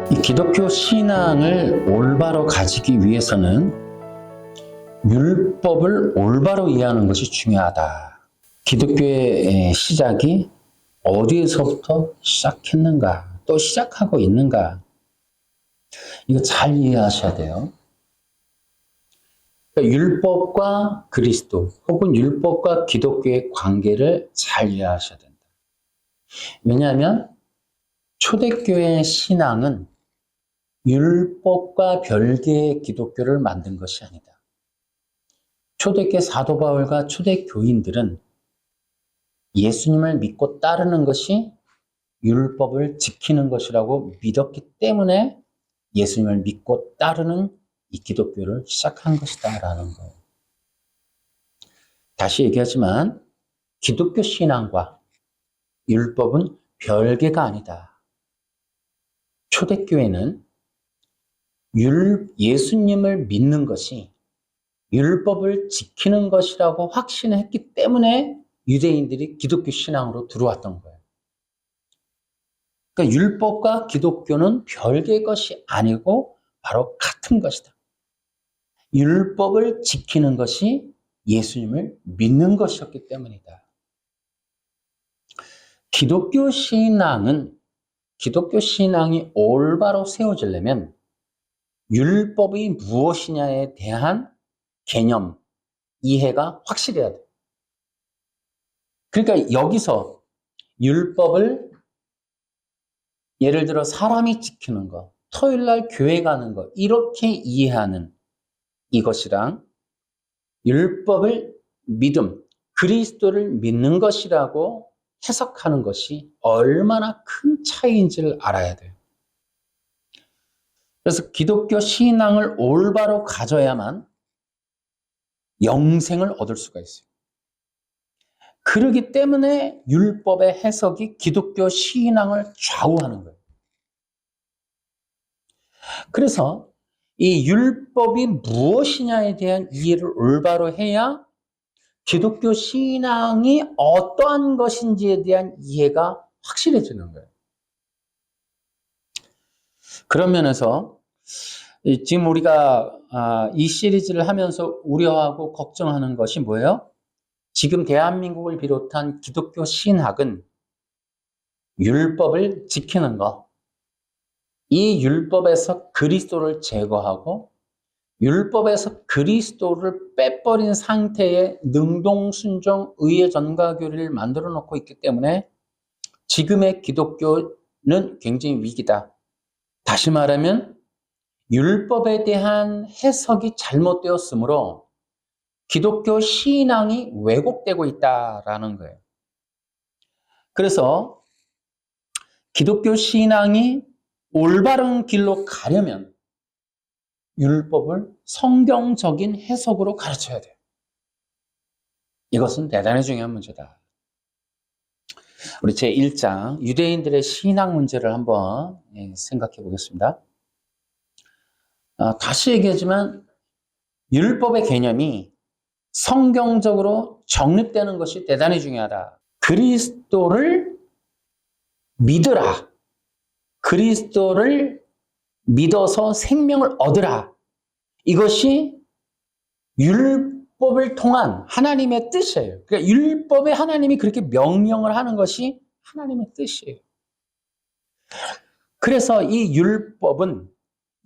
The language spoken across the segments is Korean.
이 기독교 신앙을 올바로 가지기 위해서는 율법을 올바로 이해하는 것이 중요하다. 기독교의 시작이 어디에서부터 시작했는가, 또 시작하고 있는가, 이거 잘 이해하셔야 돼요. 그러니까 율법과 그리스도 혹은 율법과 기독교의 관계를 잘 이해하셔야 된다. 왜냐하면 초대교회 신앙은 율법과 별개의 기독교를 만든 것이 아니다. 초대교회 사도 바울과 초대교인들은 예수님을 믿고 따르는 것이 율법을 지키는 것이라고 믿었기 때문에 예수님을 믿고 따르는 이 기독교를 시작한 것이다라는 거예요. 다시 얘기하지만 기독교 신앙과 율법은 별개가 아니다. 초대교회는 예수님을 믿는 것이 율법을 지키는 것이라고 확신했기 때문에 유대인들이 기독교 신앙으로 들어왔던 거예요. 그러니까 율법과 기독교는 별개의 것이 아니고 바로 같은 것이다. 율법을 지키는 것이 예수님을 믿는 것이었기 때문이다. 기독교 신앙이 올바로 세워지려면 율법이 무엇이냐에 대한 개념, 이해가 확실해야 돼. 그러니까 여기서 율법을 예를 들어 사람이 지키는 거, 토요일 날 교회 가는 거, 이렇게 이해하는 이것이랑 율법을 믿음, 그리스도를 믿는 것이라고 해석하는 것이 얼마나 큰 차이인지를 알아야 돼요. 그래서 기독교 신앙을 올바로 가져야만 영생을 얻을 수가 있어요. 그렇기 때문에 율법의 해석이 기독교 신앙을 좌우하는 거예요. 그래서 이 율법이 무엇이냐에 대한 이해를 올바로 해야 기독교 신앙이 어떠한 것인지에 대한 이해가 확실해지는 거예요. 그런 면에서 지금 우리가 이 시리즈를 하면서 우려하고 걱정하는 것이 뭐예요? 지금 대한민국을 비롯한 기독교 신학은 율법을 지키는 것, 이 율법에서 그리스도를 제거하고 율법에서 그리스도를 빼버린 상태의 능동순종 의의 전과 교리를 만들어 놓고 있기 때문에 지금의 기독교는 굉장히 위기다. 다시 말하면 율법에 대한 해석이 잘못되었으므로 기독교 신앙이 왜곡되고 있다라는 거예요. 그래서 기독교 신앙이 올바른 길로 가려면 율법을 성경적인 해석으로 가르쳐야 돼요. 이것은 대단히 중요한 문제다. 우리 제1장 유대인들의 신앙 문제를 한번 생각해 보겠습니다. 다시 얘기하지만 율법의 개념이 성경적으로 정립되는 것이 대단히 중요하다. 그리스도를 믿으라. 그리스도를 믿어서 생명을 얻으라. 이것이 율법을 통한 하나님의 뜻이에요. 그러니까 율법에 하나님이 그렇게 명령을 하는 것이 하나님의 뜻이에요. 그래서 이 율법은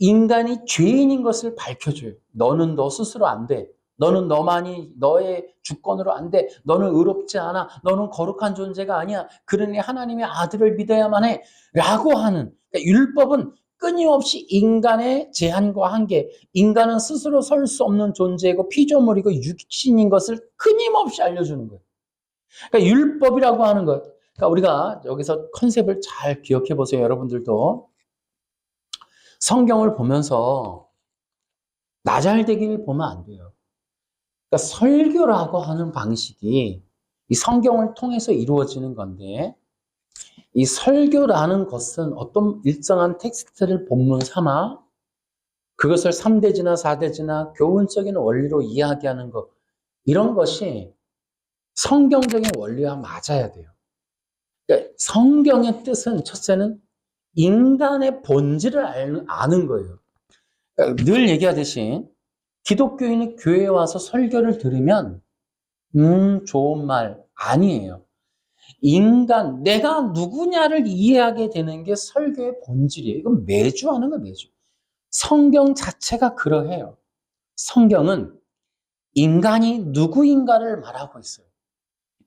인간이 죄인인 것을 밝혀줘요. 너는 너 스스로 안 돼. 너는 너만이 너의 주권으로 안 돼. 너는 의롭지 않아. 너는 거룩한 존재가 아니야. 그러니 하나님의 아들을 믿어야만 해. 라고 하는, 그러니까 율법은 끊임없이 인간의 제한과 한계, 인간은 스스로 설 수 없는 존재이고 피조물이고 육신인 것을 끊임없이 알려주는 거예요. 그러니까 율법이라고 하는 것. 그러니까 우리가 여기서 컨셉을 잘 기억해 보세요. 여러분들도. 성경을 보면서 나 잘 되기를 보면 안 돼요. 그러니까 설교라고 하는 방식이 이 성경을 통해서 이루어지는 건데, 이 설교라는 것은 어떤 일정한 텍스트를 본문 삼아 그것을 3대지나 4대지나 교훈적인 원리로 이야기하는 것, 이런 것이 성경적인 원리와 맞아야 돼요. 그러니까 성경의 뜻은 첫째는 인간의 본질을 아는 거예요. 늘 얘기하듯이 기독교인이 교회에 와서 설교를 들으면 좋은 말 아니에요. 인간, 내가 누구냐를 이해하게 되는 게 설교의 본질이에요. 이건 매주 하는 거예요, 매주. 성경 자체가 그러해요. 성경은 인간이 누구인가를 말하고 있어요.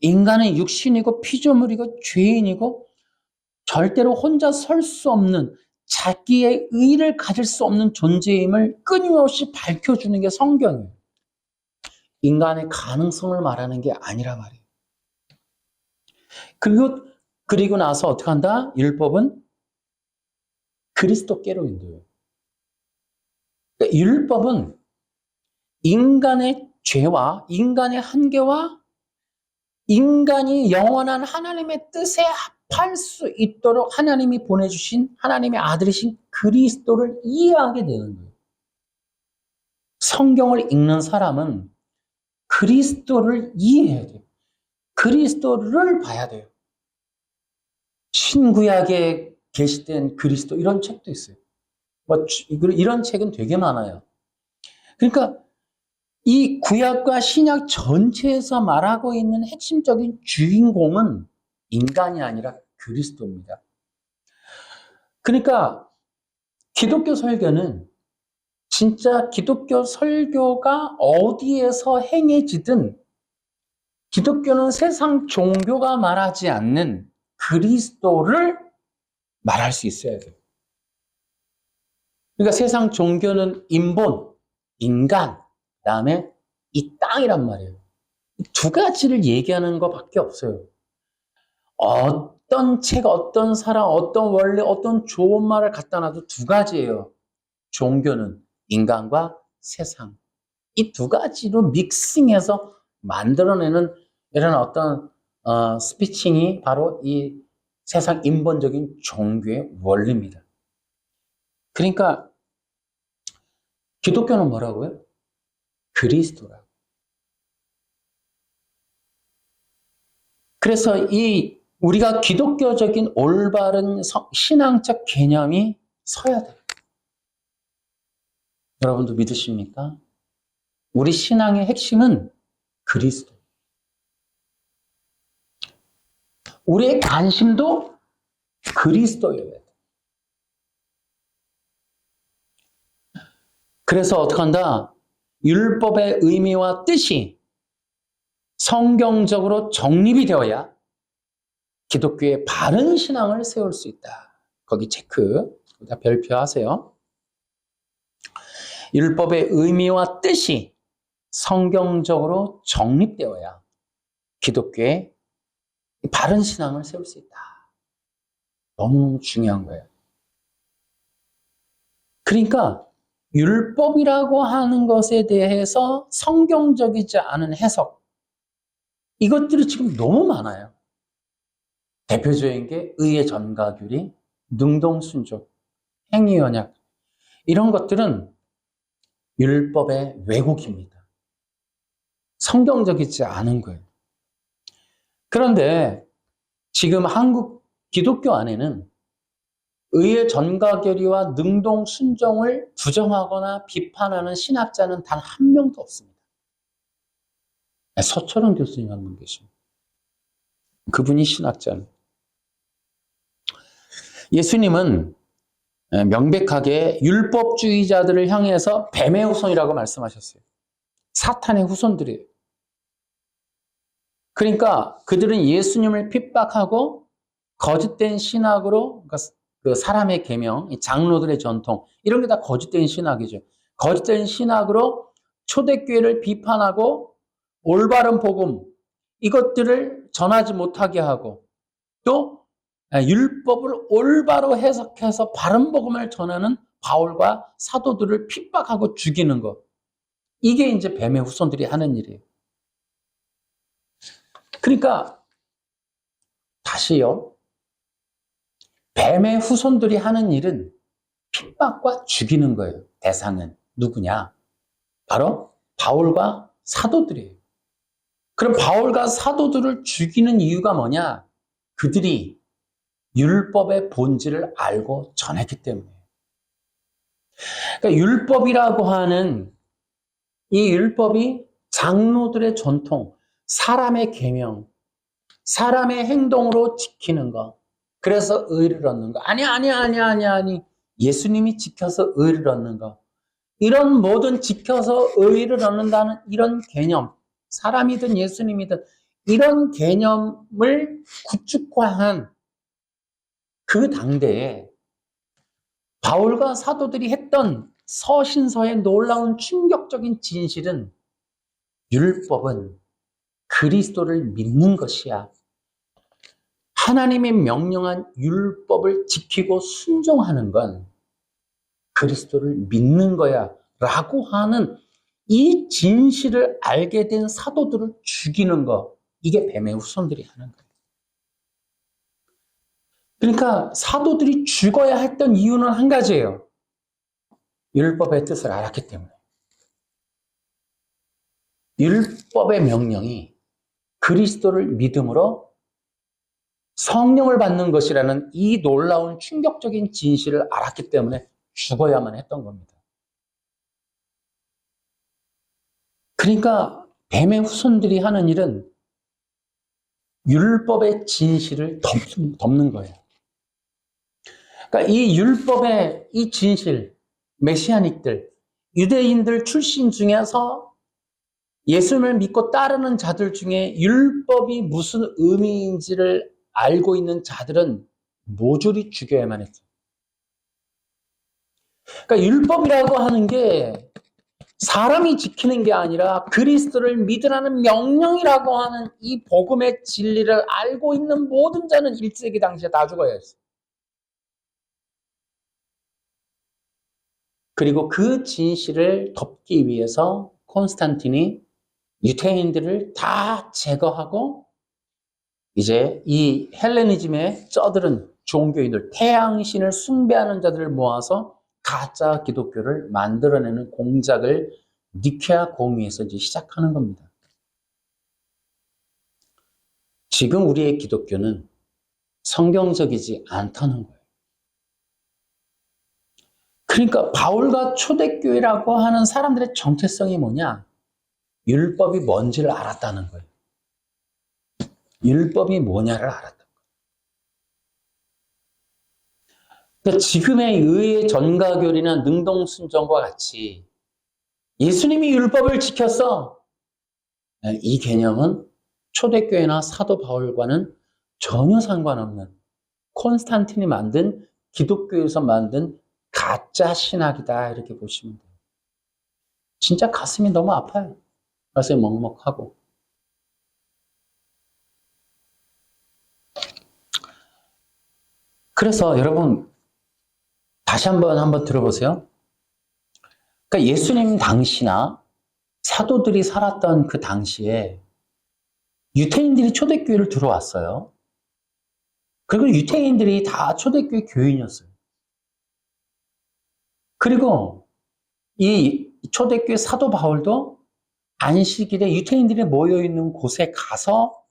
인간은 육신이고 피조물이고 죄인이고 절대로 혼자 설 수 없는 자기의 의를 가질 수 없는 존재임을 끊임없이 밝혀주는 게 성경이에요. 인간의 가능성을 말하는 게 아니라 말이에요. 그리고 나서 어떻게 한다? 율법은 그리스도께로 인도해요. 그러니까 율법은 인간의 죄와 인간의 한계와 인간이 영원한 하나님의 뜻에 합할 수 있도록 하나님이 보내주신 하나님의 아들이신 그리스도를 이해하게 되는 거예요. 성경을 읽는 사람은 그리스도를 이해해야 돼요. 그리스도를 봐야 돼요. 신구약에 게시된 그리스도 이런 책도 있어요. 이런 책은 되게 많아요. 그러니까 이 구약과 신약 전체에서 말하고 있는 핵심적인 주인공은 인간이 아니라 그리스도입니다. 그러니까 기독교 설교는 진짜 기독교 설교가 어디에서 행해지든 기독교는 세상 종교가 말하지 않는 그리스도를 말할 수 있어야 돼요. 그러니까 세상 종교는 인본, 인간, 그다음에 이 땅이란 말이에요. 두 가지를 얘기하는 것밖에 없어요. 어떤 책, 어떤 사람, 어떤 원리, 어떤 좋은 말을 갖다 놔도 두 가지예요. 종교는 인간과 세상. 이 두 가지로 믹싱해서 만들어내는 이런 어떤 스피칭이 바로 이 세상 인본적인 종교의 원리입니다. 그러니까 기독교는 뭐라고요? 그리스도라고. 그래서 우리가 기독교적인 올바른 신앙적 개념이 서야 돼요. 여러분도 믿으십니까? 우리 신앙의 핵심은 그리스도. 우리의 관심도 그리스도여야 돼. 그래서 어떻게 한다? 율법의 의미와 뜻이 성경적으로 정립이 되어야 기독교의 바른 신앙을 세울 수 있다. 거기 체크, 다 별표하세요. 율법의 의미와 뜻이 성경적으로 정립되어야 기독교의 바른 신앙을 세울 수 있다. 너무 중요한 거예요. 그러니까 율법이라고 하는 것에 대해서 성경적이지 않은 해석, 이것들이 지금 너무 많아요. 대표적인 게 의의 전가규리, 능동순종, 행위언약, 이런 것들은 율법의 왜곡입니다. 성경적이지 않은 거예요. 그런데 지금 한국 기독교 안에는 의의 전가결의와 능동순종을 부정하거나 비판하는 신학자는 단 한 명도 없습니다. 서철원 교수님 한 분 계십니다. 그분이 신학자는. 예수님은 명백하게 율법주의자들을 향해서 뱀의 후손이라고 말씀하셨어요. 사탄의 후손들이에요. 그러니까 그들은 예수님을 핍박하고 거짓된 신학으로, 그러니까 그 사람의 계명, 장로들의 전통, 이런 게 다 거짓된 신학이죠. 거짓된 신학으로 초대교회를 비판하고 올바른 복음, 이것들을 전하지 못하게 하고 또 율법을 올바로 해석해서 바른 복음을 전하는 바울과 사도들을 핍박하고 죽이는 것. 이게 이제 뱀의 후손들이 하는 일이에요. 그러니까 다시요. 뱀의 후손들이 하는 일은 핍박과 죽이는 거예요. 대상은 누구냐? 바로 바울과 사도들이에요. 그럼 바울과 사도들을 죽이는 이유가 뭐냐? 그들이 율법의 본질을 알고 전했기 때문에. 그러니까 율법이라고 하는 이 율법이 장로들의 전통, 사람의 계명, 사람의 행동으로 지키는 것. 그래서 의를 얻는 것. 아니. 예수님이 지켜서 의를 얻는 것. 이런 모든 지켜서 의를 얻는다는 이런 개념, 사람이든 예수님이든 이런 개념을 구축화한 그 당대에 바울과 사도들이 했던 서신서의 놀라운 충격적인 진실은 율법은 그리스도를 믿는 것이야. 하나님의 명령한 율법을 지키고 순종하는 건 그리스도를 믿는 거야 라고 하는 이 진실을 알게 된 사도들을 죽이는 거, 이게 뱀의 후손들이 하는 거예요. 그러니까 사도들이 죽어야 했던 이유는 한 가지예요. 율법의 뜻을 알았기 때문에. 율법의 명령이 그리스도를 믿음으로 성령을 받는 것이라는 이 놀라운 충격적인 진실을 알았기 때문에 죽어야만 했던 겁니다. 그러니까 뱀의 후손들이 하는 일은 율법의 진실을 덮는 거예요. 그러니까 이 율법의 이 진실, 메시아닉들, 유대인들 출신 중에서 예수님을 믿고 따르는 자들 중에 율법이 무슨 의미인지를 알고 있는 자들은 모조리 죽여야만 했어요. 그러니까 율법이라고 하는 게 사람이 지키는 게 아니라 그리스도를 믿으라는 명령이라고 하는 이 복음의 진리를 알고 있는 모든 자는 1세기 당시에 다 죽어야 했어요. 그리고 그 진실을 덮기 위해서 콘스탄틴이 유태인들을 다 제거하고 이제 이 헬레니즘에 쩌들은 종교인들, 태양신을 숭배하는 자들을 모아서 가짜 기독교를 만들어내는 공작을 니케아 공의에서 이제 시작하는 겁니다. 지금 우리의 기독교는 성경적이지 않다는 거예요. 그러니까 바울과 초대교회라고 하는 사람들의 정체성이 뭐냐? 율법이 뭔지를 알았다는 거예요. 율법이 뭐냐를 알았다. 그러니까 지금의 의의 전가교리나 능동순종과 같이 예수님이 율법을 지켰어. 이 개념은 초대교회나 사도 바울과는 전혀 상관없는 콘스탄틴이 만든 기독교에서 만든 가짜 신학이다 이렇게 보시면 돼요. 진짜 가슴이 너무 아파요. 가슴이 먹먹하고. 그래서 여러분 다시 한번 들어보세요. 그러니까 예수님 당시나 사도들이 살았던 그 당시에 유태인들이 초대교회를 들어왔어요. 그리고 유태인들이 다 초대교회 교인이었어요. 그리고 이 초대교회 사도 바울도 안식일에 유태인들이 모여있는 곳에 가서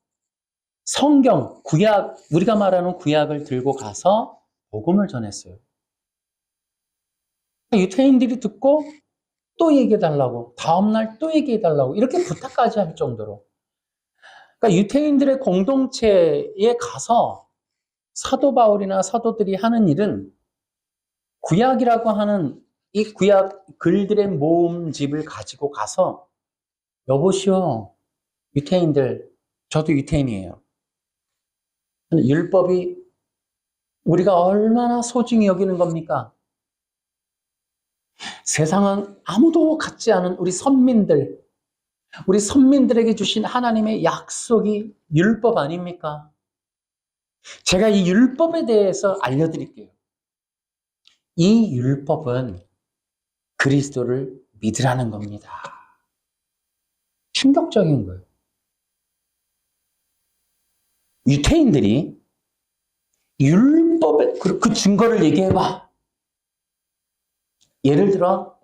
성경, 구약, 우리가 말하는 구약을 들고 가서 복음을 전했어요. 유태인들이 듣고 또 얘기해달라고, 다음날 또 얘기해달라고 이렇게 부탁까지 할 정도로. 그러니까 유태인들의 공동체에 가서 사도 바울이나 사도들이 하는 일은 구약이라고 하는 이 구약 글들의 모음집을 가지고 가서 여보시오, 유태인들, 저도 유태인이에요. 율법이 우리가 얼마나 소중히 여기는 겁니까? 세상은 아무도 갖지 않은 우리 선민들에게 주신 하나님의 약속이 율법 아닙니까? 제가 이 율법에 대해서 알려드릴게요. 이 율법은 그리스도를 믿으라는 겁니다. 충격적인 거예요. 유태인들이 율법의 그 증거를 얘기해봐. 예를 들어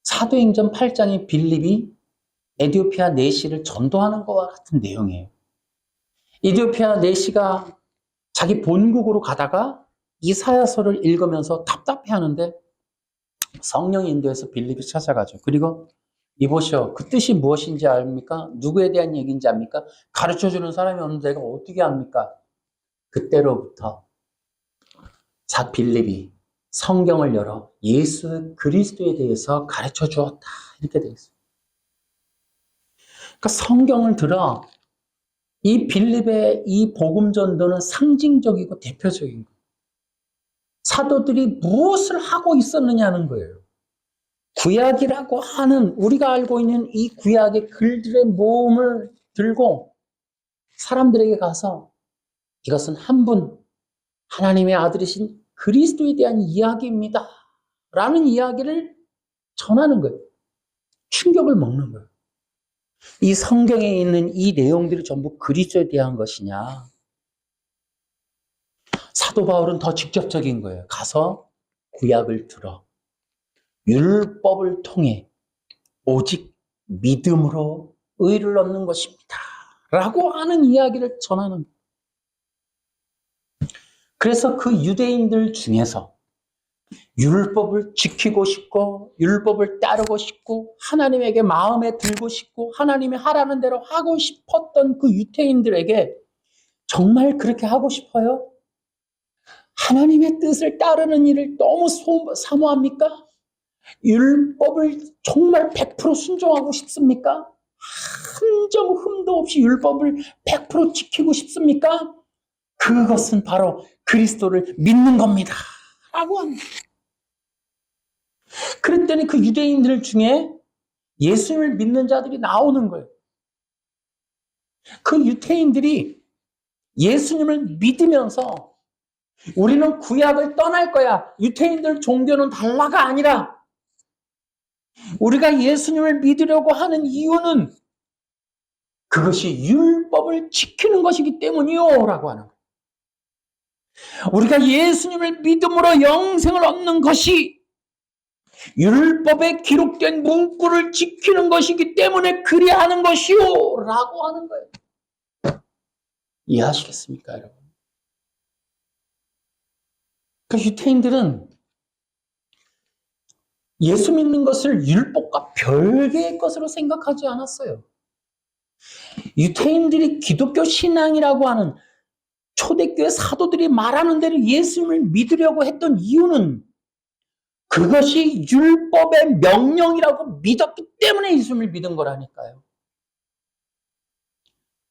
사도행전 8장의 빌립이 에디오피아 내시를 전도하는 것과 같은 내용이에요. 에디오피아 내시가 자기 본국으로 가다가 이사야서를 읽으면서 답답해하는데 성령이 인도해서 빌립이 찾아가죠. 그리고 이보시오, 그 뜻이 무엇인지 압니까? 누구에 대한 얘기인지 압니까? 가르쳐주는 사람이 없는데 내가 어떻게 압니까? 그때로부터 빌립이 성경을 열어 예수 그리스도에 대해서 가르쳐 주었다. 이렇게 되어 있어요. 그러니까 성경을 들어 이 빌립의 이 복음 전도는 상징적이고 대표적인 거예요. 사도들이 무엇을 하고 있었느냐는 거예요. 구약이라고 하는 우리가 알고 있는 이 구약의 글들의 모음을 들고 사람들에게 가서 이것은 한 분, 하나님의 아들이신 그리스도에 대한 이야기입니다. 라는 이야기를 전하는 거예요. 충격을 먹는 거예요. 이 성경에 있는 이 내용들이 전부 그리스도에 대한 것이냐? 사도 바울은 더 직접적인 거예요. 가서 구약을 들어 율법을 통해 오직 믿음으로 의를 얻는 것입니다. 라고 하는 이야기를 전하는 거예요. 그래서 그 유대인들 중에서 율법을 지키고 싶고 율법을 따르고 싶고 하나님에게 마음에 들고 싶고 하나님이 하라는 대로 하고 싶었던 그 유대인들에게 정말 그렇게 하고 싶어요? 하나님의 뜻을 따르는 일을 너무 사모합니까? 율법을 정말 100% 순종하고 싶습니까? 한 점 흠도 없이 율법을 100% 지키고 싶습니까? 그것은 바로 그리스도를 믿는 겁니다. 라고 합니다. 그랬더니 그 유대인들 중에 예수님을 믿는 자들이 나오는 거예요. 그 유대인들이 예수님을 믿으면서 우리는 구약을 떠날 거야. 유대인들 종교는 달라가 아니라 우리가 예수님을 믿으려고 하는 이유는 그것이 율법을 지키는 것이기 때문이요. 라고 하는 거예요. 우리가 예수님을 믿음으로 영생을 얻는 것이 율법에 기록된 문구를 지키는 것이기 때문에 그리하는 것이요. 라고 하는 거예요. 이해하시겠습니까, 여러분? 그 유대인들은 예수 믿는 것을 율법과 별개의 것으로 생각하지 않았어요. 유대인들이 기독교 신앙이라고 하는 초대교회 사도들이 말하는 대로 예수님을 믿으려고 했던 이유는 그것이 율법의 명령이라고 믿었기 때문에 예수님을 믿은 거라니까요.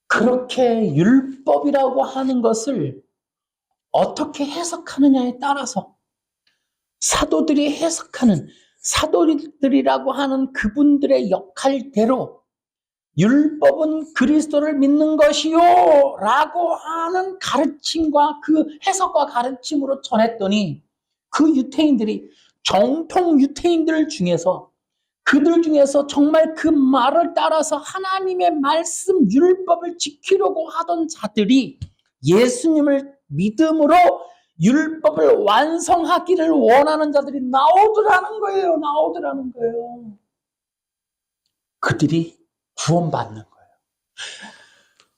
그렇게 율법이라고 하는 것을 어떻게 해석하느냐에 따라서 사도들이 해석하는 사도들이라고 하는 그분들의 역할대로 율법은 그리스도를 믿는 것이요 라고 하는 가르침과 그 해석과 가르침으로 전했더니 그 유대인들이 정통 유대인들 중에서 그들 중에서 정말 그 말을 따라서 하나님의 말씀 율법을 지키려고 하던 자들이 예수님을 믿음으로 율법을 완성하기를 원하는 자들이 나오더라는 거예요. 그들이 구원받는 거예요.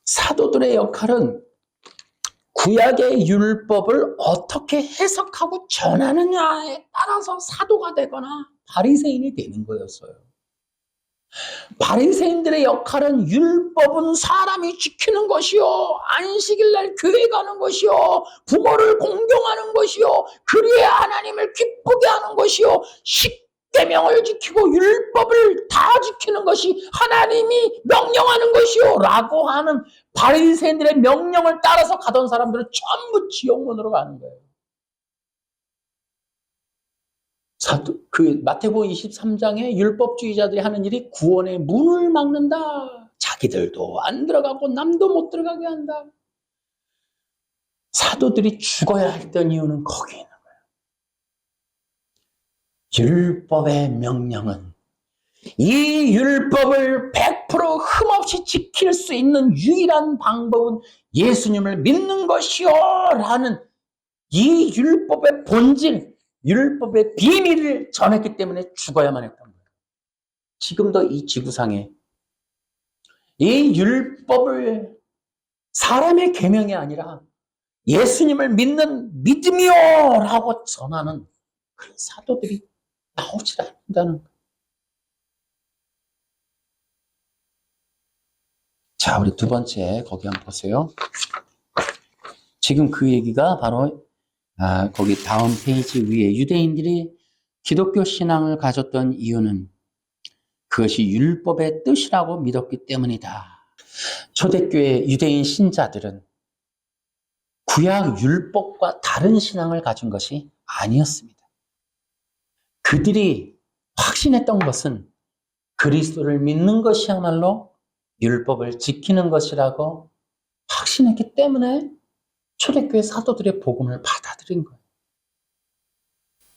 사도들의 역할은 구약의 율법을 어떻게 해석하고 전하느냐에 따라서 사도가 되거나 바리새인이 되는 거였어요. 바리새인들의 역할은 율법은 사람이 지키는 것이요, 안식일 날 교회 가는 것이요, 부모를 공경하는 것이요, 그리해 하나님을 기쁘게 하는 것이요, 십계명을 지키고 율법을 다 지키는 것이 하나님이 명령하는 것이요 라고 하는 바리새인들의 명령을 따라서 가던 사람들은 전부 지옥문으로 가는 거예요. 마태복음 23장에 율법주의자들이 하는 일이 구원의 문을 막는다. 자기들도 안 들어가고 남도 못 들어가게 한다. 사도들이 죽어야 했던 이유는 거기에 있는 거예요. 율법의 명령은 이 율법을 100% 흠없이 지킬 수 있는 유일한 방법은 예수님을 믿는 것이요 라는 이 율법의 본질, 율법의 비밀을 전했기 때문에 죽어야만 했던 거예요. 지금도 이 지구상에 이 율법을 사람의 계명이 아니라 예수님을 믿는 믿음이요! 라고 전하는 그런 사도들이 나오질 않는다는 거예요. 자, 우리 두 번째 거기 한번 보세요. 지금 그 얘기가 바로 거기 다음 페이지 위에 유대인들이 기독교 신앙을 가졌던 이유는 그것이 율법의 뜻이라고 믿었기 때문이다. 초대교회 유대인 신자들은 구약 율법과 다른 신앙을 가진 것이 아니었습니다. 그들이 확신했던 것은 그리스도를 믿는 것이야말로 율법을 지키는 것이라고 확신했기 때문에 초대교회 사도들의 복음을 받아들인 거예요.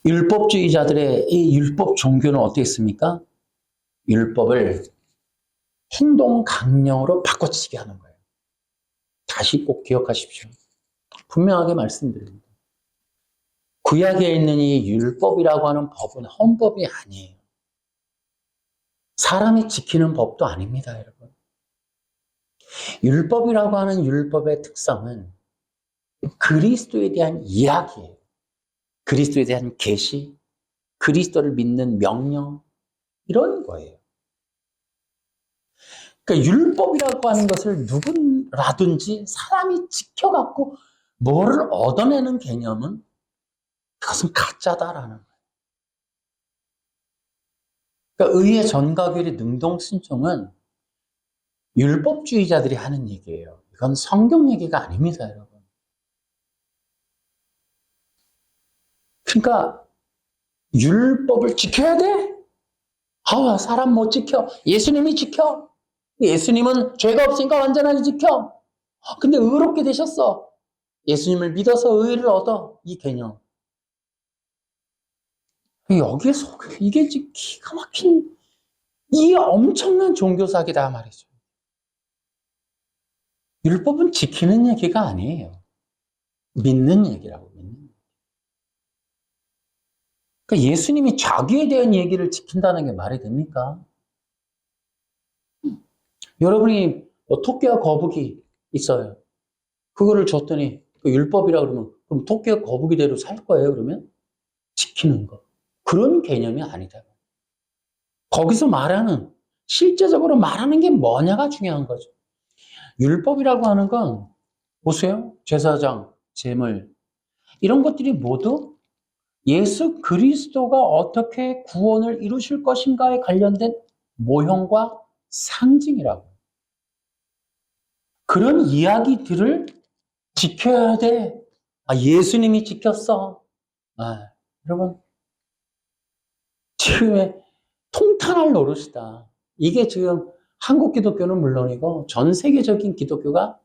율법주의자들의 이 율법 종교는 어떻습니까? 율법을 행동 강령으로 바꿔치게 하는 거예요. 다시 꼭 기억하십시오. 분명하게 말씀드립니다. 구약에 있는 이 율법이라고 하는 법은 헌법이 아니에요. 사람이 지키는 법도 아닙니다, 여러분. 율법이라고 하는 율법의 특성은 그리스도에 대한 이야기예요. 그리스도에 대한 계시, 그리스도를 믿는 명령, 이런 거예요. 그러니까 율법이라고 하는 것을 누구라든지 사람이 지켜갖고 뭐를 얻어내는 개념은 그것은 가짜다라는 거예요. 그러니까 의의 전가결의 능동순종은 율법주의자들이 하는 얘기예요. 이건 성경 얘기가 아닙니다, 여러분. 그러니까 율법을 지켜야 돼? 사람 못 지켜. 예수님이 지켜. 예수님은 죄가 없으니까 완전하게 지켜. 근데 의롭게 되셨어. 예수님을 믿어서 의를 얻어. 이 개념. 여기에서 이게 기가 막힌 이 엄청난 종교사기다 말이죠. 율법은 지키는 얘기가 아니에요. 믿는 얘기라고. 그러니까 예수님이 자기에 대한 얘기를 지킨다는 게 말이 됩니까? 여러분이 토끼와 거북이 있어요. 그거를 줬더니 율법이라 그러면 그럼 토끼와 거북이대로 살 거예요, 그러면? 지키는 거. 그런 개념이 아니다. 거기서 말하는, 실제적으로 말하는 게 뭐냐가 중요한 거죠. 율법이라고 하는 건, 보세요. 제사장, 제물, 이런 것들이 모두 예수 그리스도가 어떻게 구원을 이루실 것인가에 관련된 모형과 상징이라고. 그런 이야기들을 지켜야 돼. 예수님이 지켰어. 여러분, 지금의 통탄할 노릇이다. 이게 지금 한국 기독교는 물론이고 전 세계적인 기독교가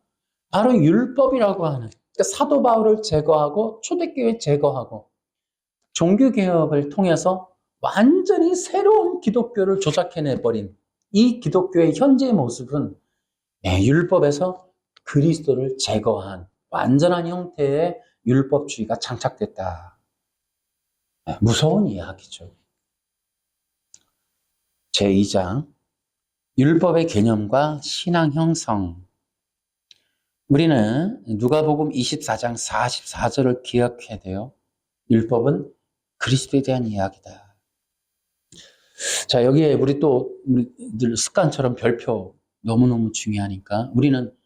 바로 율법이라고 하는, 그러니까 사도 바울을 제거하고 초대교회 제거하고 종교개혁을 통해서 완전히 새로운 기독교를 조작해내버린 이 기독교의 현재 모습은 율법에서 그리스도를 제거한 완전한 형태의 율법주의가 장착됐다. 무서운 이야기죠. 제2장 율법의 개념과 신앙 형성. 우리는 누가복음 24장 44절을 기억해야 돼요. 율법은 그리스도에 대한 이야기다. 자, 여기에 우리들 습관처럼 별표 너무너무 중요하니까 우리는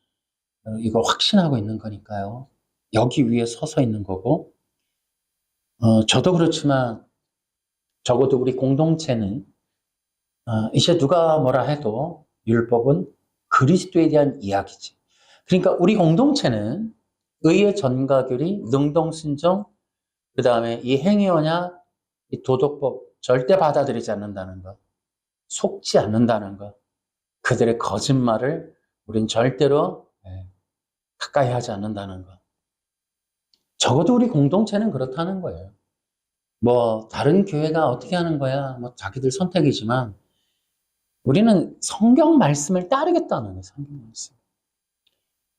이걸 확신하고 있는 거니까요. 여기 위에 서서 있는 거고, 저도 그렇지만 적어도 우리 공동체는 이제 누가 뭐라 해도 율법은 그리스도에 대한 이야기지. 그러니까 우리 공동체는 의의 전가결의, 능동순종, 그 다음에 이 행위언약, 이 도덕법 절대 받아들이지 않는다는 것, 속지 않는다는 것, 그들의 거짓말을 우린 절대로 가까이 하지 않는다는 것. 적어도 우리 공동체는 그렇다는 거예요. 다른 교회가 어떻게 하는 거야? 자기들 선택이지만 우리는 성경 말씀을 따르겠다는 거예요. 성경 말씀.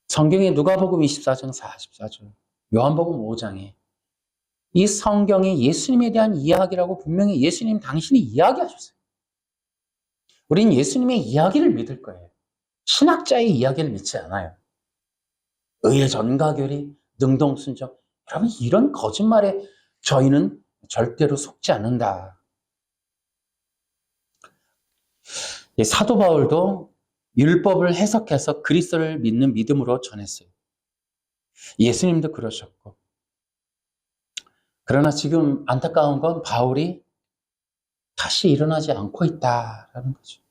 성경에 누가복음 24장 44절, 요한복음 5장에 이 성경이 예수님에 대한 이야기라고 분명히 예수님 당신이 이야기하셨어요. 우린 예수님의 이야기를 믿을 거예요. 신학자의 이야기를 믿지 않아요. 의의 전가결의, 능동순종. 여러분, 이런 거짓말에 저희는 절대로 속지 않는다. 사도 바울도 율법을 해석해서 그리스도를 믿는 믿음으로 전했어요. 예수님도 그러셨고. 그러나 지금 안타까운 건 바울이 다시 일어나지 않고 있다라는 거죠.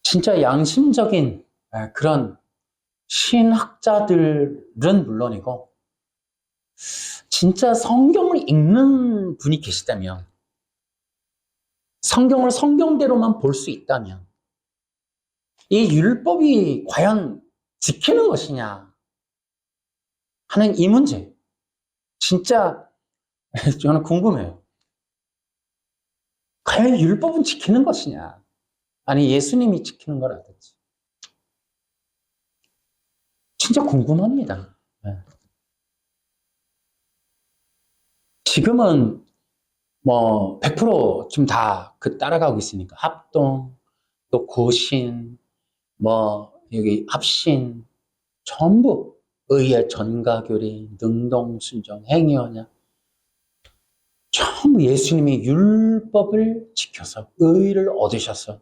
진짜 양심적인 그런 신학자들은 물론이고, 진짜 성경을 읽는 분이 계시다면, 성경을 성경대로만 볼 수 있다면, 이 율법이 과연 지키는 것이냐 하는 이 문제, 진짜 저는 궁금해요. 과연 율법은 지키는 것이냐? 아니, 예수님이 지키는 거라든지. 진짜 궁금합니다. 지금은 뭐 100% 지금 다 따라가고 있으니까 합동, 또 고신, 뭐 여기 합신, 전부 의의 전가교리, 능동순종, 행위언약, 전부 예수님이 율법을 지켜서 의를 얻으셔서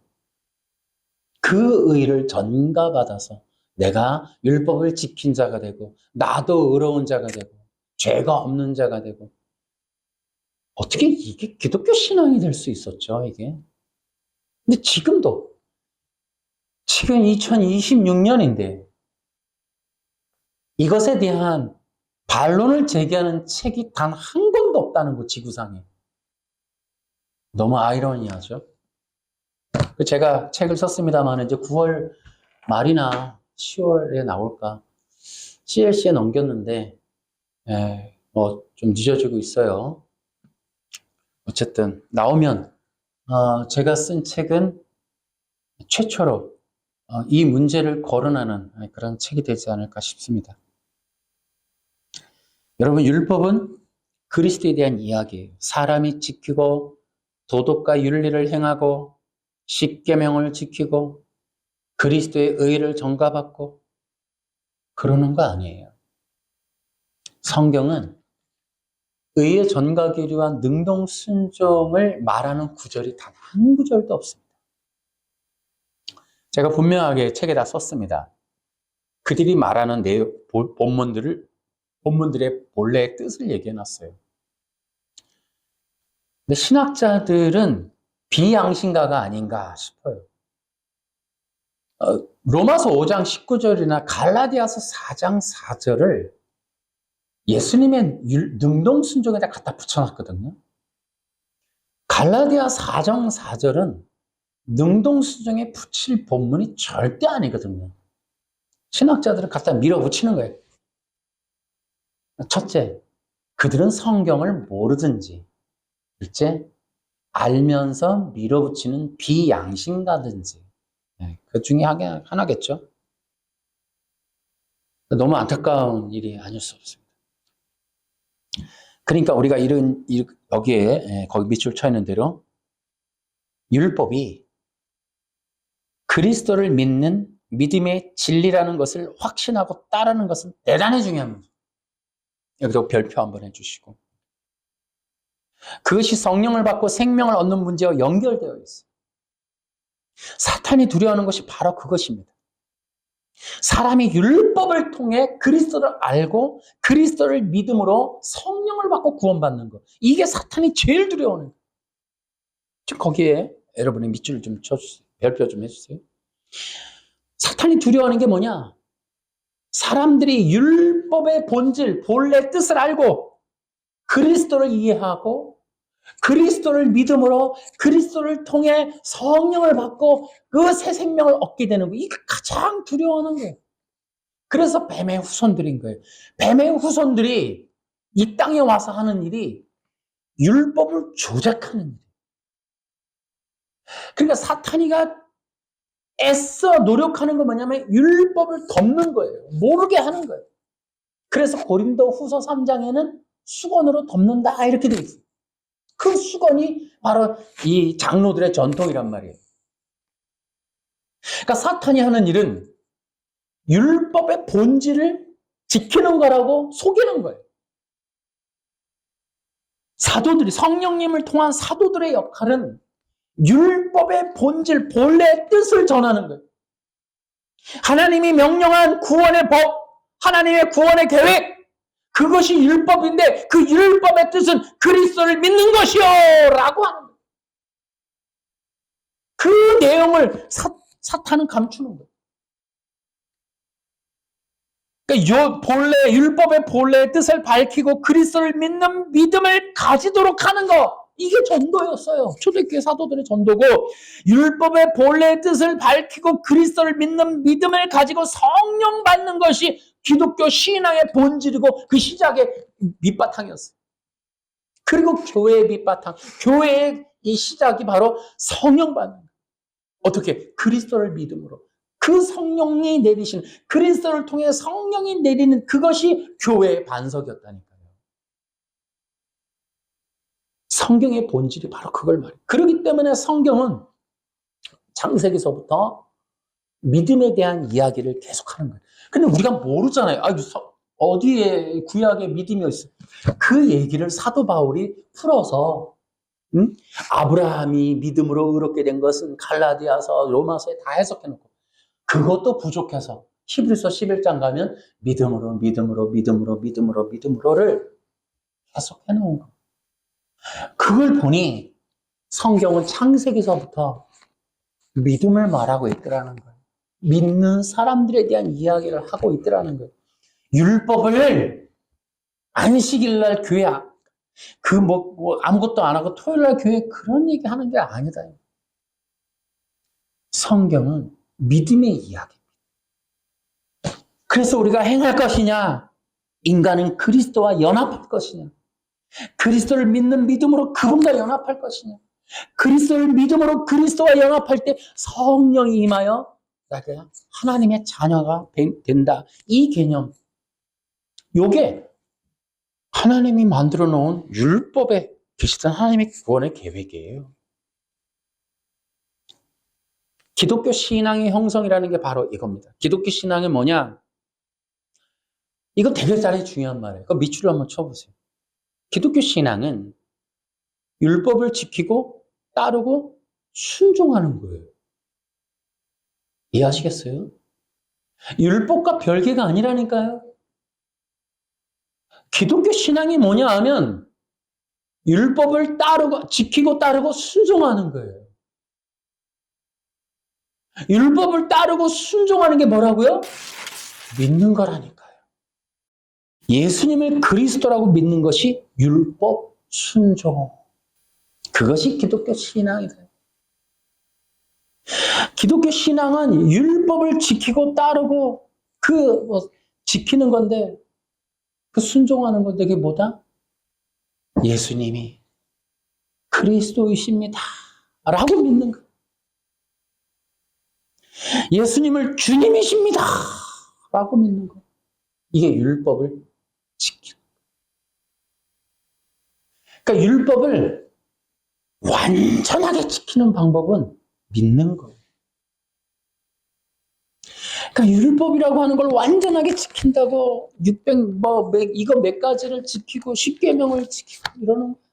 그 의를 전가받아서 내가 율법을 지킨 자가 되고 나도 의로운 자가 되고 죄가 없는 자가 되고, 어떻게 이게 기독교 신앙이 될 수 있었죠, 이게? 근데 지금도, 지금 2026년인데 이것에 대한 반론을 제기하는 책이 단 한 권도 없다는 거, 지구상에. 너무 아이러니하죠. 제가 책을 썼습니다만 이제 9월 말이나 10월에 나올까 CLC에 넘겼는데 뭐 좀 늦어지고 있어요. 어쨌든 나오면 제가 쓴 책은 최초로 이 문제를 거론하는 그런 책이 되지 않을까 싶습니다. 여러분, 율법은 그리스도에 대한 이야기예요. 사람이 지키고 도덕과 윤리를 행하고 십계명을 지키고 그리스도의 의를 전가받고 그러는 거 아니에요. 성경은 의의 전가교리와 능동순종을 말하는 구절이 단 한 구절도 없습니다. 제가 분명하게 책에다 썼습니다. 그들이 말하는 본문들의 본래의 뜻을 얘기해놨어요. 근데 신학자들은 비양심가가 아닌가 싶어요. 로마서 5장 19절이나 갈라디아서 4장 4절을 예수님의 능동순종에다 갖다 붙여놨거든요. 갈라디아 4장 4절은 능동순종에 붙일 본문이 절대 아니거든요. 신학자들은 갖다 밀어붙이는 거예요. 첫째, 그들은 성경을 모르든지, 둘째, 알면서 밀어붙이는 비양심가든지, 그 중에 하나겠죠. 너무 안타까운 일이 아닐 수 없습니다. 그러니까 우리가 여기에 거기 밑줄 쳐 있는 대로 율법이 그리스도를 믿는 믿음의 진리라는 것을 확신하고 따르는 것은 대단히 중요합니다. 여기도 별표 한번 해주시고, 그것이 성령을 받고 생명을 얻는 문제와 연결되어 있어요. 사탄이 두려워하는 것이 바로 그것입니다. 사람이 율법을 통해 그리스도를 알고 그리스도를 믿음으로 성령을 받고 구원받는 것, 이게 사탄이 제일 두려워하는 거예요. 지금 거기에 여러분의 밑줄을 좀 쳐주세요. 별표 좀 해주세요. 사탄이 두려워하는 게 뭐냐? 사람들이 율법의 본질, 본래 뜻을 알고 그리스도를 이해하고 그리스도를 믿음으로 그리스도를 통해 성령을 받고 그 새 생명을 얻게 되는 거, 이게 가장 두려워하는 거예요. 그래서 뱀의 후손들인 거예요. 뱀의 후손들이 이 땅에 와서 하는 일이 율법을 조작하는 일이에요. 그러니까 사탄이가 애써 노력하는 건 뭐냐면 율법을 덮는 거예요. 모르게 하는 거예요. 그래서 고린도 후서 3장에는 수건으로 덮는다 이렇게 되어 있어요. 그 수건이 바로 이 장로들의 전통이란 말이에요. 그러니까 사탄이 하는 일은 율법의 본질을 지키는 거라고 속이는 거예요. 사도들이, 성령님을 통한 사도들의 역할은 율법의 본질, 본래의 뜻을 전하는 거예요. 하나님이 명령한 구원의 법, 하나님의 구원의 계획, 그것이 율법인데 그 율법의 뜻은 그리스도를 믿는 것이요 라고 하는 거예요. 그 내용을 사탄은 감추는 거예요. 그러니까 율법의 본래의 뜻을 밝히고 그리스도를 믿는 믿음을 가지도록 하는 거, 이게 전도였어요. 초대교회 사도들의 전도고, 율법의 본래의 뜻을 밝히고 그리스도를 믿는 믿음을 가지고 성령 받는 것이 기독교 신앙의 본질이고 그 시작의 밑바탕이었어요. 그리고 교회의 밑바탕, 교회의 이 시작이 바로 성령 받는 거예요. 어떻게? 그리스도를 믿음으로. 그 성령이 내리신, 그리스도를 통해 성령이 내리는 그것이 교회의 반석이었다니까요. 성경의 본질이 바로 그걸 말해요. 그렇기 때문에 성경은 창세기서부터 믿음에 대한 이야기를 계속하는 거예요. 근데 우리가 모르잖아요. 어디에 구약에 믿음이 있어요? 그 얘기를 사도 바울이 풀어서, 아브라함이 믿음으로 의롭게 된 것은 갈라디아서, 로마서에 다 해석해놓고, 그것도 부족해서 히브리서 11장 가면 믿음으로를 해석해놓은 거예요. 그걸 보니 성경은 창세기서부터 믿음을 말하고 있더라는 거예요. 믿는 사람들에 대한 이야기를 하고 있더라는 거예요. 율법을 안식일날 교회, 아무것도 안 하고 토요일날 교회 그런 얘기 하는 게 아니다. 성경은 믿음의 이야기입니다. 그래서 우리가 행할 것이냐? 인간은 그리스도와 연합할 것이냐? 그리스도를 믿는 믿음으로 그분과 연합할 것이냐? 그리스도를 믿음으로 그리스도와 연합할 때 성령이 임하여 내가 하나님의 자녀가 된다. 이 개념, 요게 하나님이 만들어 놓은 율법에 계시던 하나님의 구원의 계획이에요. 기독교 신앙의 형성이라는 게 바로 이겁니다. 기독교 신앙이 뭐냐? 이거 되게 중요한 말이에요. 그 밑줄을 한번 쳐보세요. 기독교 신앙은 율법을 지키고 따르고 순종하는 거예요. 이해하시겠어요? 율법과 별개가 아니라니까요. 기독교 신앙이 뭐냐 하면 율법을 지키고 따르고 순종하는 거예요. 율법을 따르고 순종하는 게 뭐라고요? 믿는 거라니까요. 예수님을 그리스도라고 믿는 것이 율법 순종. 그것이 기독교 신앙이다. 기독교 신앙은 율법을 지키고 따르고 지키는 건데, 그 순종하는 건데, 그게 뭐다? 예수님이 그리스도이십니다 라고 믿는 거예요. 예수님을 주님이십니다 라고 믿는 거예요. 이게 율법을 지키는 거예요. 그러니까 율법을 완전하게 지키는 방법은 믿는 거예요. 그러니까 율법이라고 하는 걸 완전하게 지킨다고 이거 몇 가지를 지키고 10계명을 지키고 이러는 거예요.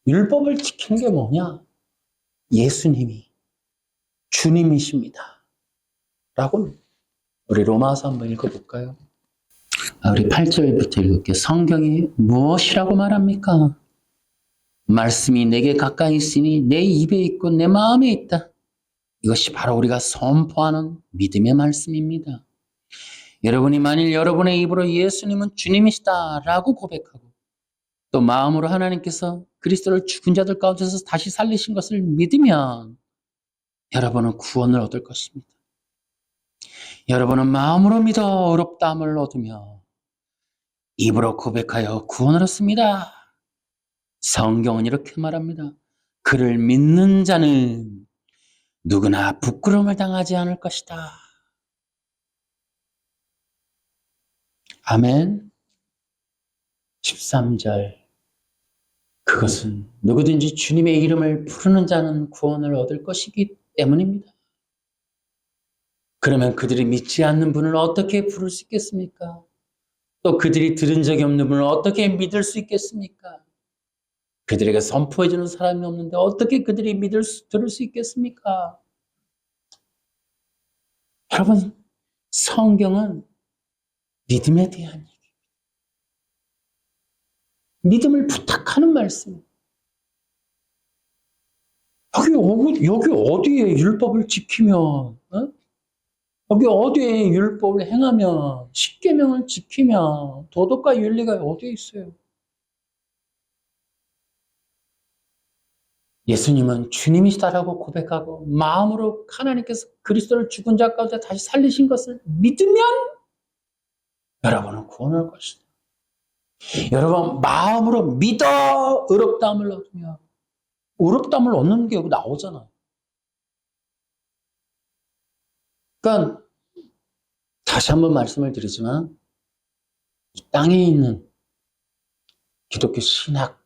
율법을 지키는 게 뭐냐? 예수님이 주님이십니다 라고. 우리 로마서 한번 읽어볼까요? 우리 8절부터 읽을게요. 성경이 무엇이라고 말합니까? 말씀이 내게 가까이 있으니 내 입에 있고 내 마음에 있다. 이것이 바로 우리가 선포하는 믿음의 말씀입니다. 여러분이 만일 여러분의 입으로 예수님은 주님이시다 라고 고백하고 또 마음으로 하나님께서 그리스도를 죽은 자들 가운데서 다시 살리신 것을 믿으면 여러분은 구원을 얻을 것입니다. 여러분은 마음으로 믿어 의롭다함을 얻으며 입으로 고백하여 구원을 얻습니다. 성경은 이렇게 말합니다. 그를 믿는 자는 누구나 부끄러움을 당하지 않을 것이다. 아멘. 13절. 그것은 누구든지 주님의 이름을 부르는 자는 구원을 얻을 것이기 때문입니다. 그러면 그들이 믿지 않는 분을 어떻게 부를 수 있겠습니까? 또 그들이 들은 적이 없는 분을 어떻게 믿을 수 있겠습니까? 그들에게 선포해주는 사람이 없는데 어떻게 그들이 들을 수 있겠습니까? 여러분, 성경은 믿음에 대한 얘기. 믿음을 부탁하는 말씀. 여기 어디에 율법을 지키면, 여기 어디에 율법을 행하면, 십계명을 지키면 도덕과 윤리가 어디에 있어요? 예수님은 주님이시다라고 고백하고 마음으로 하나님께서 그리스도를 죽은 자 가운데 다시 살리신 것을 믿으면 여러분은 구원할 것이다. 여러분 마음으로 믿어 의롭다함을 얻으며 의롭다함을 얻는 게 여기 나오잖아요. 그러니까 다시 한번 말씀을 드리지만 이 땅에 있는 기독교 신학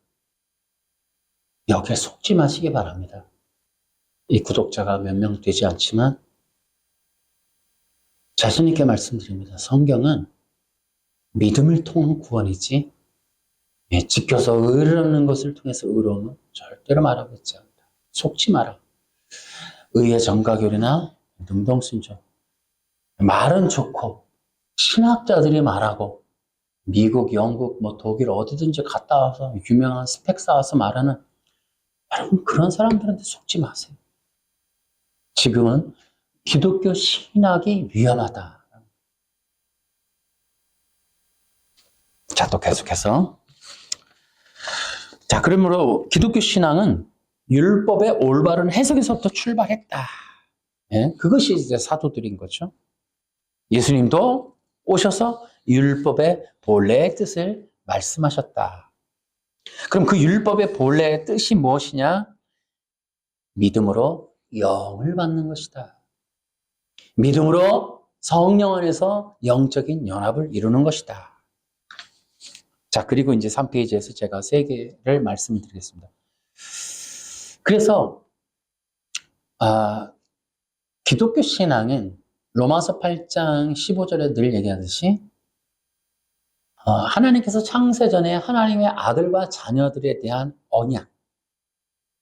여기에 속지 마시기 바랍니다. 이 구독자가 몇 명 되지 않지만 자신 있게 말씀드립니다. 성경은 믿음을 통한 구원이지 지켜서 의로운 것을 통해서 의로움은 절대로 말하고 있지 않다. 속지 마라. 의의 정가교리나 능동순종 말은 좋고 신학자들이 말하고 미국, 영국, 독일 어디든지 갔다 와서 유명한 스펙 쌓아서 말하는 여러분 그런 사람들한테 속지 마세요. 지금은 기독교 신학이 위험하다. 자, 또 계속해서. 자, 그러므로 기독교 신앙은 율법의 올바른 해석에서부터 출발했다. 예? 그것이 이제 사도들인 거죠. 예수님도 오셔서 율법의 본래의 뜻을 말씀하셨다. 그럼 그 율법의 본래의 뜻이 무엇이냐? 믿음으로 영을 받는 것이다. 믿음으로 성령 안에서 영적인 연합을 이루는 것이다. 자, 그리고 이제 3페이지에서 제가 3개를 말씀을 드리겠습니다. 그래서 기독교 신앙은 로마서 8장 15절에 늘 얘기하듯이 하나님께서 창세전에 하나님의 아들과 자녀들에 대한 언약,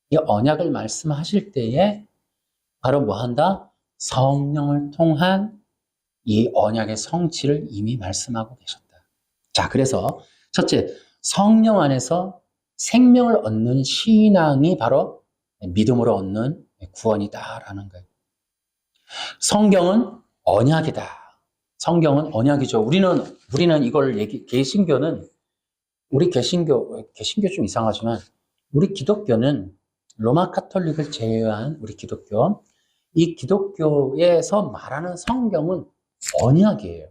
이 언약을 말씀하실 때에 바로 뭐한다? 성령을 통한 이 언약의 성취를 이미 말씀하고 계셨다. 자, 그래서 첫째, 성령 안에서 생명을 얻는 신앙이 바로 믿음으로 얻는 구원이다라는 거예요. 성경은 언약이다. 성경은 언약이죠. 우리는 이걸 개신교는 우리 개신교 좀 이상하지만 우리 기독교는 로마 카톨릭을 제외한 우리 기독교, 이 기독교에서 말하는 성경은 언약이에요.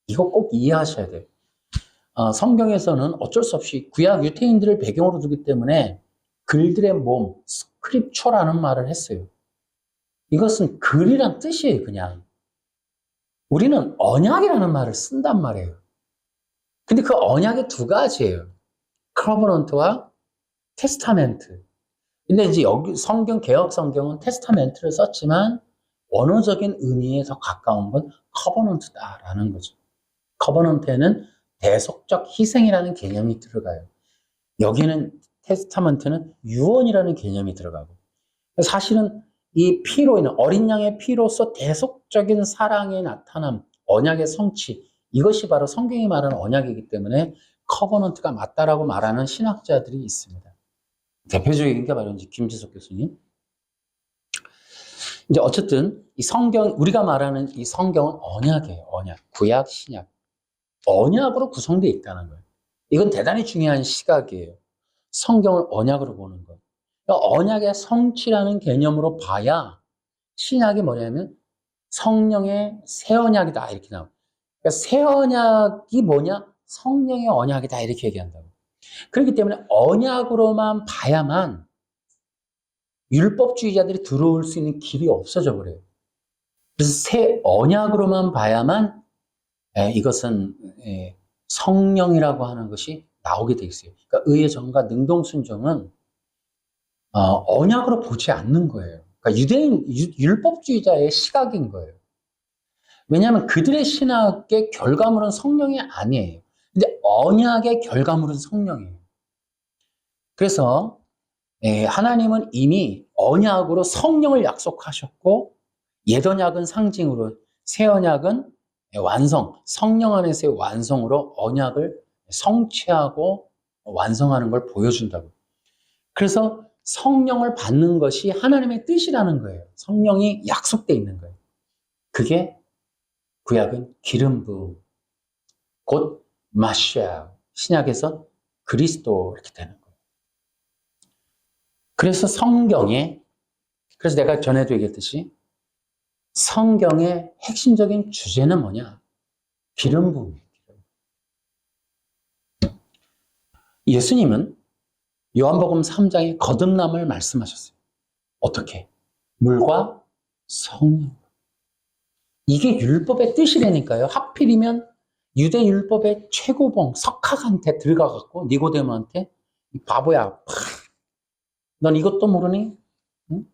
이거 꼭 이해하셔야 돼요. 성경에서는 어쩔 수 없이 구약 유대인들을 배경으로 두기 때문에 글들의 몸, 스크립처라는 말을 했어요. 이것은 글이란 뜻이에요, 그냥. 우리는 언약이라는 말을 쓴단 말이에요. 근데 그 언약이 두 가지예요. 커버넌트와 테스타멘트. 근데 이제 여기 개혁 성경은 테스타멘트를 썼지만 원어적인 의미에 더 가까운 건 커버넌트다라는 거죠. 커버넌트에는 대속적 희생이라는 개념이 들어가요. 여기는 테스타먼트는 유언이라는 개념이 들어가고 사실은 이 피로 인한 어린 양의 피로서 대속적인 사랑의 나타남, 언약의 성취 이것이 바로 성경이 말하는 언약이기 때문에 커버넌트가 맞다라고 말하는 신학자들이 있습니다. 대표적인 게 바로 이제 김지석 교수님. 이제 어쨌든 이 성경 우리가 말하는 이 성경은 언약이에요. 언약, 구약, 신약. 언약으로 구성되어 있다는 거예요. 이건 대단히 중요한 시각이에요. 성경을 언약으로 보는 것. 그러니까 언약의 성취라는 개념으로 봐야 신약이 뭐냐면 성령의 새 언약이다 이렇게 나와요. 그러니까 새 언약이 뭐냐? 성령의 언약이다 이렇게 얘기한다고. 그렇기 때문에 언약으로만 봐야만 율법주의자들이 들어올 수 있는 길이 없어져 버려요. 그래서 새 언약으로만 봐야만 이것은 성령이라고 하는 것이 나오게 돼 있어요. 그러니까 의의 정과 능동순종은 언약으로 보지 않는 거예요. 그러니까 율법주의자의 시각인 거예요. 왜냐하면 그들의 신학의 결과물은 성령이 아니에요. 근데 언약의 결과물은 성령이에요. 그래서 하나님은 이미 언약으로 성령을 약속하셨고 옛 언약은 상징으로, 새 언약은 완성, 성령 안에서의 완성으로 언약을 성취하고 완성하는 걸 보여준다고. 그래서 성령을 받는 것이 하나님의 뜻이라는 거예요. 성령이 약속돼 있는 거예요. 그게 구약은 기름 부음, 곧 마시아, 신약에서 그리스도 이렇게 되는 거예요. 그래서 그래서 내가 전에도 얘기했듯이 성경의 핵심적인 주제는 뭐냐? 기름 부음이에요. 예수님은 요한복음 3장에 거듭남을 말씀하셨어요. 어떻게? 물과 성령. 이게 율법의 뜻이라니까요. 하필이면 유대 율법의 최고봉 석학한테 들어가갖고 니고데모한테 바보야, 넌 이것도 모르니? 응?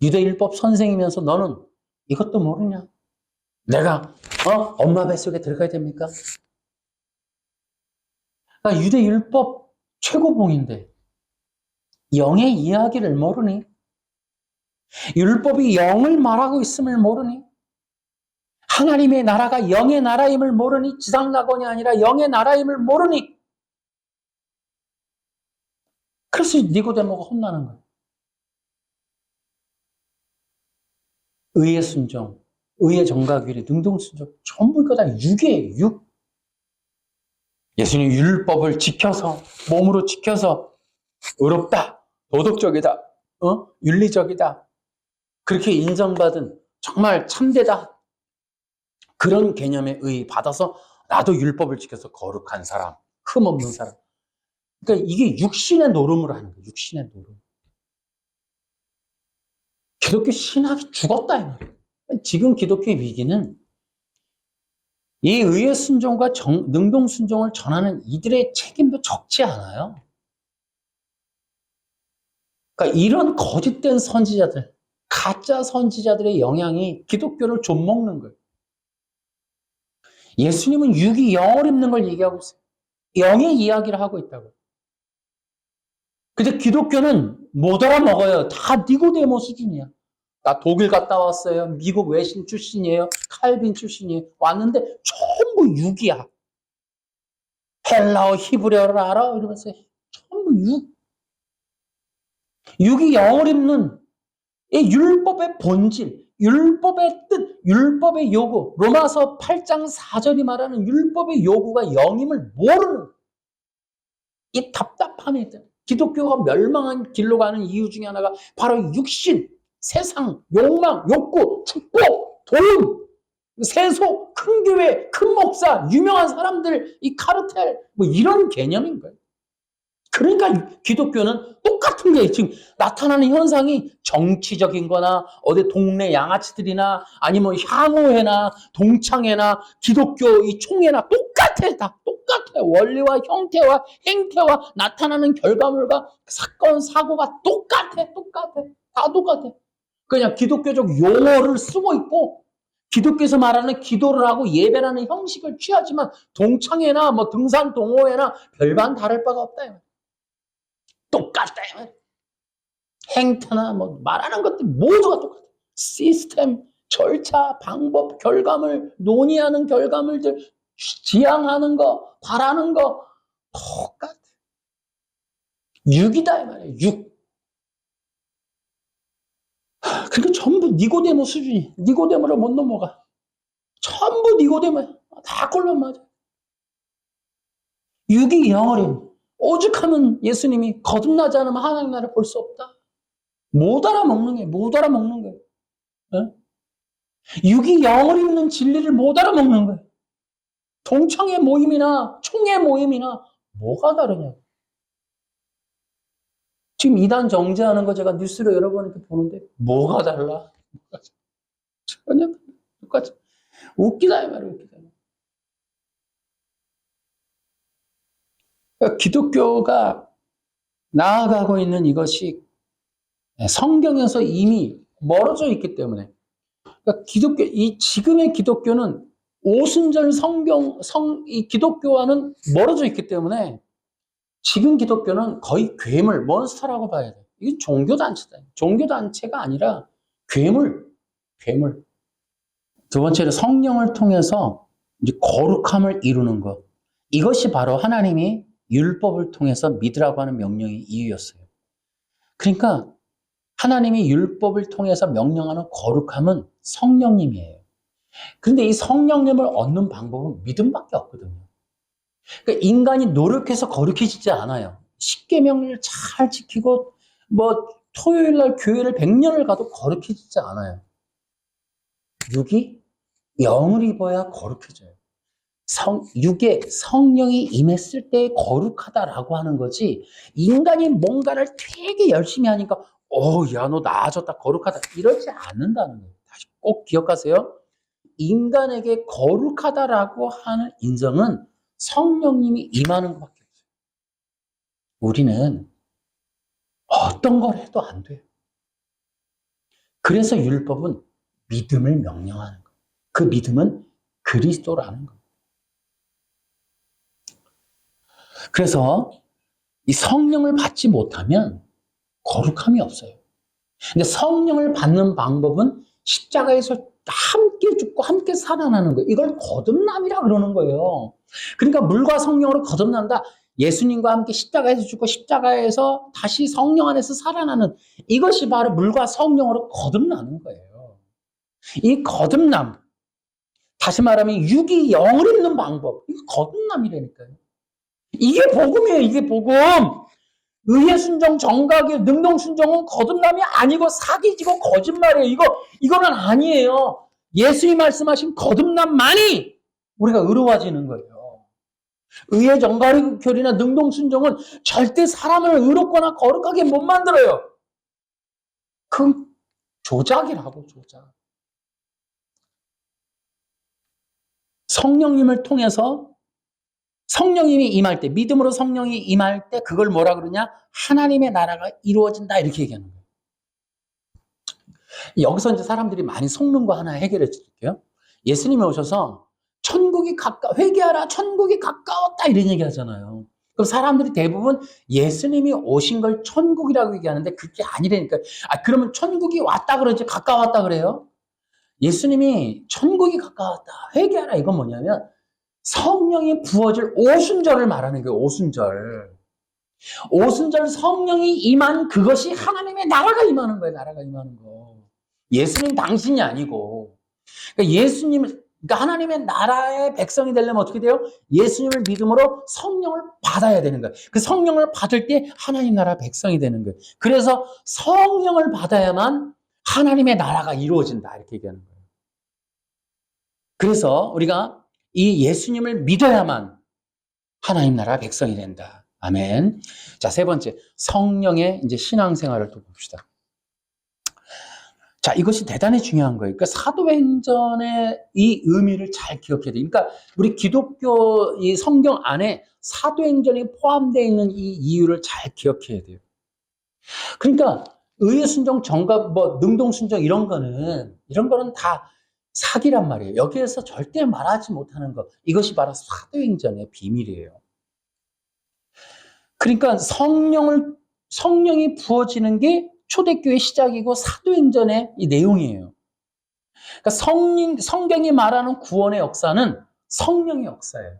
유대 율법 선생이면서 너는 이것도 모르냐? 내가 엄마 뱃속에 들어가야 됩니까? 그러니까 유대 율법 최고봉인데 영의 이야기를 모르니? 율법이 영을 말하고 있음을 모르니? 하나님의 나라가 영의 나라임을 모르니? 지상낙원이 아니라 영의 나라임을 모르니? 그래서 니고데모가 혼나는 거예요. 의의 순종, 의의 정각위리, 능동순종 전부 이거 다 육이에요. 육. 예수님 율법을 지켜서, 몸으로 지켜서 의롭다, 도덕적이다, 윤리적이다, 그렇게 인정받은 정말 참되다, 그런 개념의 의 받아서 나도 율법을 지켜서 거룩한 사람, 흠없는 사람. 그러니까 이게 육신의 노름으로 하는 거예요. 육신의 노름. 기독교 신학이 죽었다 이 말이에요. 지금 기독교의 위기는 이 의의 순종과 능동 순종을 전하는 이들의 책임도 적지 않아요. 그러니까 이런 거짓된 선지자들, 가짜 선지자들의 영향이 기독교를 좀먹는 거예요. 예수님은 육이 영을 입는 걸 얘기하고 있어요. 영의 이야기를 하고 있다고. 근데 기독교는 못 알아먹어요. 다 니고데모 수준이야. 나 독일 갔다 왔어요. 미국 외신 출신이에요. 칼빈 출신이에요. 왔는데 전부 육이야. 헬라어, 히브리어를 알아? 이러면서 전부 육. 육이 영을 입는 이 율법의 본질, 율법의 뜻, 율법의 요구, 로마서 8장 4절이 말하는 율법의 요구가 영임을 모르는 이 답답함이 있다. 기독교가 멸망한 길로 가는 이유 중에 하나가 바로 육신, 세상, 욕망, 욕구, 축복, 돈, 세속, 큰 교회, 큰 목사, 유명한 사람들, 이 카르텔, 뭐 이런 개념인 거예요. 그러니까 기독교는 똑같은 게 지금 나타나는 현상이 정치적인 거나 어디 동네 양아치들이나 아니면 향후회나 동창회나 기독교 이 총회나 똑같아. 다 똑같아. 원리와 형태와 행태와 나타나는 결과물과 사건, 사고가 똑같아. 똑같아. 다 똑같아. 그냥 기독교적 용어를 쓰고 있고 기독교에서 말하는 기도를 하고 예배라는 형식을 취하지만 동창회나 뭐 등산 동호회나 별반 다를 바가 없다. 똑같다. 행태나 뭐 말하는 것들 모두가 똑같아. 시스템, 절차, 방법, 결과물, 논의하는 결과물들, 지향하는 거, 바라는 거 똑같아. 육이다 이 말이야. 육. 그러니까 전부 니고데모 수준이. 니고데모를 못 넘어가. 전부 니고데모야. 다 꼴로 맞아. 육이 영어림. 오죽하면 예수님이 거듭나지 않으면 하나님 나라를 볼 수 없다. 못 알아먹는 거예요. 못 알아먹는 거예요. 어? 육이 영을 입는 진리를 못 알아먹는 거예요. 동창회 모임이나 총회 모임이나 뭐가 다르냐. 지금 이단 정제하는 거 제가 뉴스로 여러 번 이렇게 보는데 뭐가 달라? 전혀 똑같이. 웃기다 이 말이에요. 웃기다. 그러니까 기독교가 나아가고 있는 이것이 성경에서 이미 멀어져 있기 때문에 그러니까 지금의 기독교는 오순절 이 기독교와는 멀어져 있기 때문에 지금 기독교는 거의 괴물, 몬스터라고 봐야 돼. 이게 종교단체다. 종교단체가 아니라 괴물. 두 번째로 성령을 통해서 이제 거룩함을 이루는 것. 이것이 바로 하나님이 율법을 통해서 믿으라고 하는 명령의 이유였어요. 그러니까 하나님이 율법을 통해서 명령하는 거룩함은 성령님이에요. 그런데 이 성령님을 얻는 방법은 믿음밖에 없거든요. 그러니까 인간이 노력해서 거룩해지지 않아요. 십계명을 잘 지키고 토요일 날 교회를 100년을 가도 거룩해지지 않아요. 육이 영을 입어야 거룩해져요. 육에 성령이 임했을 때 거룩하다라고 하는 거지, 인간이 뭔가를 되게 열심히 하니까 야, 너 나아졌다, 거룩하다, 이러지 않는다는 거예요. 다시 꼭 기억하세요. 인간에게 거룩하다라고 하는 인정은 성령님이 임하는 것밖에 없어요. 우리는 어떤 걸 해도 안 돼요. 그래서 율법은 믿음을 명령하는 거예요. 그 믿음은 그리스도라는 거예요. 그래서 이 성령을 받지 못하면 거룩함이 없어요. 근데 성령을 받는 방법은 십자가에서 함께 죽고 함께 살아나는 거예요. 이걸 거듭남이라 그러는 거예요. 그러니까 물과 성령으로 거듭난다. 예수님과 함께 십자가에서 죽고 십자가에서 다시 성령 안에서 살아나는, 이것이 바로 물과 성령으로 거듭나는 거예요. 이 거듭남, 다시 말하면 육이 영을 입는 방법, 이게 거듭남이라니까요. 이게 복음이에요. 이게 복음. 의의 순종, 정각의 능동 순종은 거듭남이 아니고 사기지고 거짓말이에요. 이거는 아니에요. 예수님이 말씀하신 거듭남만이 우리가 의로워지는 거예요. 의의 정각의 교리나 능동 순종은 절대 사람을 의롭거나 거룩하게 못 만들어요. 그 조작이라고, 조작. 성령님을 통해서 성령님이 임할 때, 믿음으로 성령이 임할 때 그걸 뭐라 그러냐? 하나님의 나라가 이루어진다, 이렇게 얘기하는 거예요. 여기서 이제 사람들이 많이 속는 거 하나 해결해 드릴게요. 예수님이 오셔서 회개하라, 천국이 가까웠다, 이런 얘기 하잖아요. 그럼 사람들이 대부분 예수님이 오신 걸 천국이라고 얘기하는데 그게 아니라니까. 그러면 천국이 왔다 그러지 가까웠다 그래요? 예수님이 천국이 가까웠다, 회개하라, 이건 뭐냐면 성령이 부어질 오순절을 말하는 거예요. 오순절 성령이 임한 그것이 하나님의 나라가 임하는 거예요. 나라가 임하는 거. 예수님 당신이 아니고. 그러니까 하나님의 나라의 백성이 되려면 어떻게 돼요? 예수님을 믿음으로 성령을 받아야 되는 거예요. 그 성령을 받을 때 하나님 나라 백성이 되는 거예요. 그래서 성령을 받아야만 하나님의 나라가 이루어진다, 이렇게 얘기하는 거예요. 그래서 우리가 이 예수님을 믿어야만 하나님 나라 백성이 된다. 아멘. 자, 세 번째, 성령의 이제 신앙생활을 또 봅시다. 자, 이것이 대단히 중요한 거예요. 그러니까 사도행전의 이 의미를 잘 기억해야 돼요. 그러니까 우리 기독교 이 성경 안에 사도행전이 포함되어 있는 이 이유를 잘 기억해야 돼요. 그러니까 의의 순종, 정각, 능동 순종 이런 거는 다 사기란 말이에요. 여기에서 절대 말하지 못하는 것, 이것이 바로 사도행전의 비밀이에요. 그러니까 성령이 부어지는 게 초대교회 시작이고 사도행전의 이 내용이에요. 그러니까 성경이 말하는 구원의 역사는 성령의 역사예요.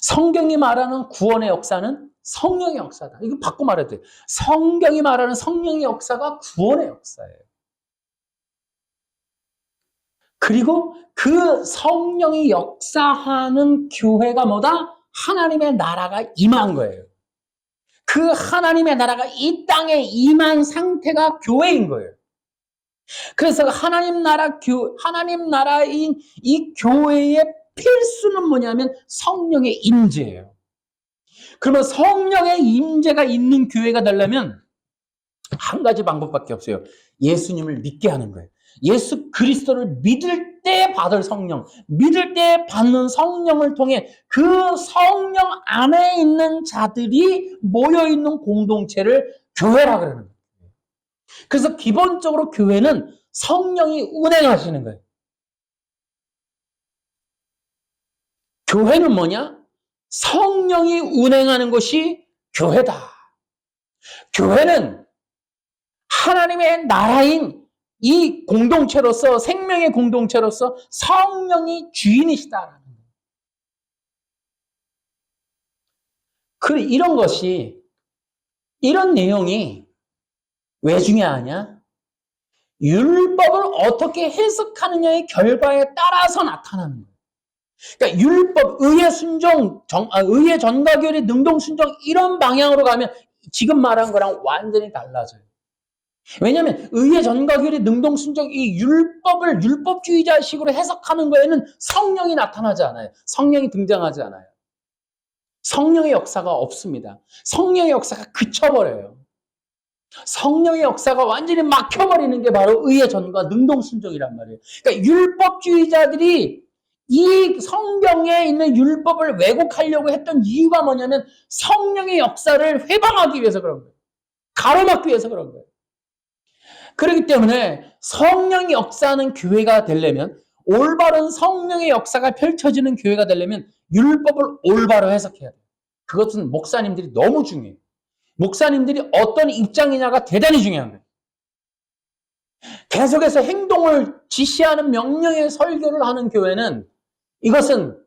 성경이 말하는 구원의 역사는 성령의 역사다. 이거 바꿔 말해도 돼요. 성경이 말하는 성령의 역사가 구원의 역사예요. 그리고 그 성령이 역사하는 교회가 뭐다? 하나님의 나라가 임한 거예요. 그 하나님의 나라가 이 땅에 임한 상태가 교회인 거예요. 그래서 하나님 나라인 이 교회의 필수는 뭐냐면 성령의 임재예요. 그러면 성령의 임재가 있는 교회가 되려면 한 가지 방법밖에 없어요. 예수님을 믿게 하는 거예요. 예수 그리스도를 믿을 때 받을 성령, 믿을 때 받는 성령을 통해 그 성령 안에 있는 자들이 모여있는 공동체를 교회라 그러는 거예요. 그래서 기본적으로 교회는 성령이 운행하시는 거예요. 교회는 뭐냐? 성령이 운행하는 것이 교회다. 교회는 하나님의 나라인 이 공동체로서, 생명의 공동체로서 성령이 주인이시다라는 거예요. 이런 것이, 이런 내용이 왜 중요하냐? 율법을 어떻게 해석하느냐의 결과에 따라서 나타나는 거예요. 그러니까 율법, 의의 순종, 의의 전과 교리, 능동 순종 이런 방향으로 가면 지금 말한 거랑 완전히 달라져요. 왜냐하면 의의 전과 교리, 능동 순종 이 율법을 율법주의자식으로 해석하는 거에는 성령이 나타나지 않아요. 성령이 등장하지 않아요. 성령의 역사가 없습니다. 성령의 역사가 그쳐버려요. 성령의 역사가 완전히 막혀버리는 게 바로 의의 전과 능동 순종이란 말이에요. 그러니까 율법주의자들이 이 성경에 있는 율법을 왜곡하려고 했던 이유가 뭐냐면 성령의 역사를 회방하기 위해서 그런 거예요. 가로막기 위해서 그런 거예요. 그렇기 때문에 성령의 역사하는 교회가 되려면, 올바른 성령의 역사가 펼쳐지는 교회가 되려면 율법을 올바로 해석해야 돼요. 그것은 목사님들이 너무 중요해요. 목사님들이 어떤 입장이냐가 대단히 중요한 거예요. 계속해서 행동을 지시하는 명령의 설교를 하는 교회는 이것은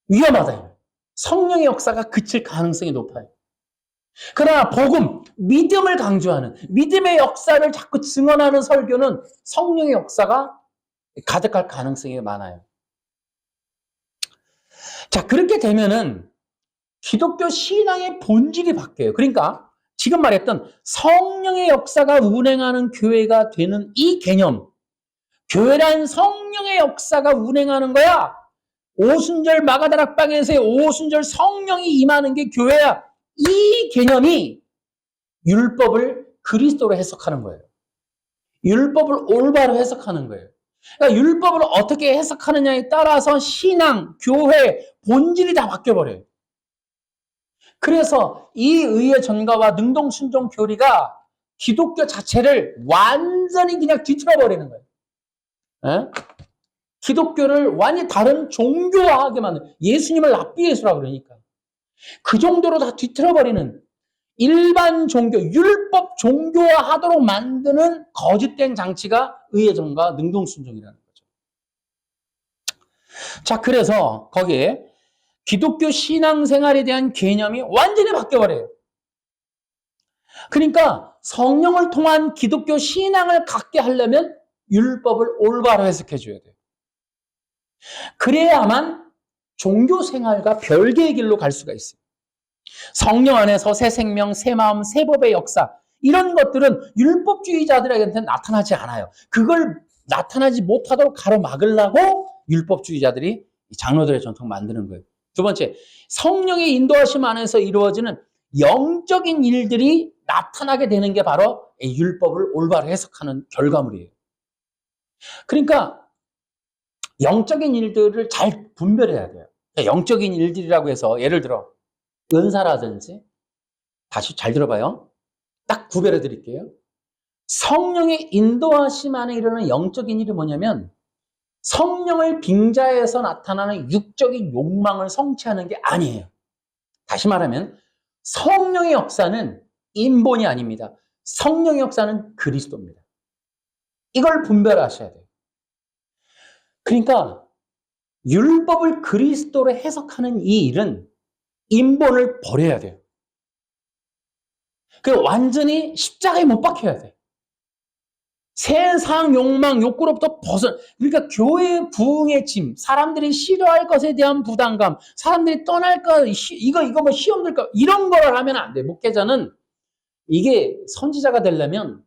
위험하다. 성령의 역사가 그칠 가능성이 높아요. 그러나 복음, 믿음을 강조하는, 믿음의 역사를 자꾸 증언하는 설교는 성령의 역사가 가득할 가능성이 많아요. 자, 그렇게 되면은 기독교 신앙의 본질이 바뀌어요. 그러니까 지금 말했던 성령의 역사가 운행하는 교회가 되는 이 개념, 교회란 성령의 역사가 운행하는 거야. 오순절 마가다락방에서의 오순절 성령이 임하는 게 교회야. 이 개념이 율법을 그리스도로 해석하는 거예요. 율법을 올바로 해석하는 거예요. 그러니까 율법을 어떻게 해석하느냐에 따라서 신앙, 교회, 본질이 다 바뀌어버려요. 그래서 이 의의 전가와 능동 순종 교리가 기독교 자체를 완전히 그냥 뒤틀어버리는 거예요. 에? 기독교를 완전히 다른 종교화하게 만드는, 예수님을 랍비 예수라고 그러니까 그 정도로 다 뒤틀어버리는, 일반 종교, 율법 종교화하도록 만드는 거짓된 장치가 의의 전가 능동 순종이라는 거죠. 자, 그래서 거기에 기독교 신앙생활에 대한 개념이 완전히 바뀌어버려요. 그러니까 성령을 통한 기독교 신앙을 갖게 하려면 율법을 올바로 해석해줘야 돼요. 그래야만 종교생활과 별개의 길로 갈 수가 있어요. 성령 안에서 새 생명, 새 마음, 새 법의 역사, 이런 것들은 율법주의자들에게 나타나지 않아요. 그걸 나타나지 못하도록 가로막으려고 율법주의자들이 장로들의 전통 만드는 거예요. 두 번째, 성령의 인도하심 안에서 이루어지는 영적인 일들이 나타나게 되는 게 바로 율법을 올바로 해석하는 결과물이에요. 그러니까 영적인 일들을 잘 분별해야 돼요. 영적인 일들이라고 해서 예를 들어 은사라든지, 다시 잘 들어봐요. 딱 구별해 드릴게요. 성령의 인도하심 안에 이르는 영적인 일이 뭐냐면 성령을 빙자해서 나타나는 육적인 욕망을 성취하는 게 아니에요. 다시 말하면 성령의 역사는 인본이 아닙니다. 성령의 역사는 그리스도입니다. 이걸 분별하셔야 돼요. 그러니까 율법을 그리스도로 해석하는 이 일은 인본을 버려야 돼요. 완전히 십자가에 못 박혀야 돼. 세상 욕망, 욕구로부터 그러니까 교회의 부흥의 짐, 사람들이 싫어할 것에 대한 부담감, 사람들이 떠날까, 이거 뭐 시험 들까, 이런 걸 하면 안 돼. 목회자는 이게 선지자가 되려면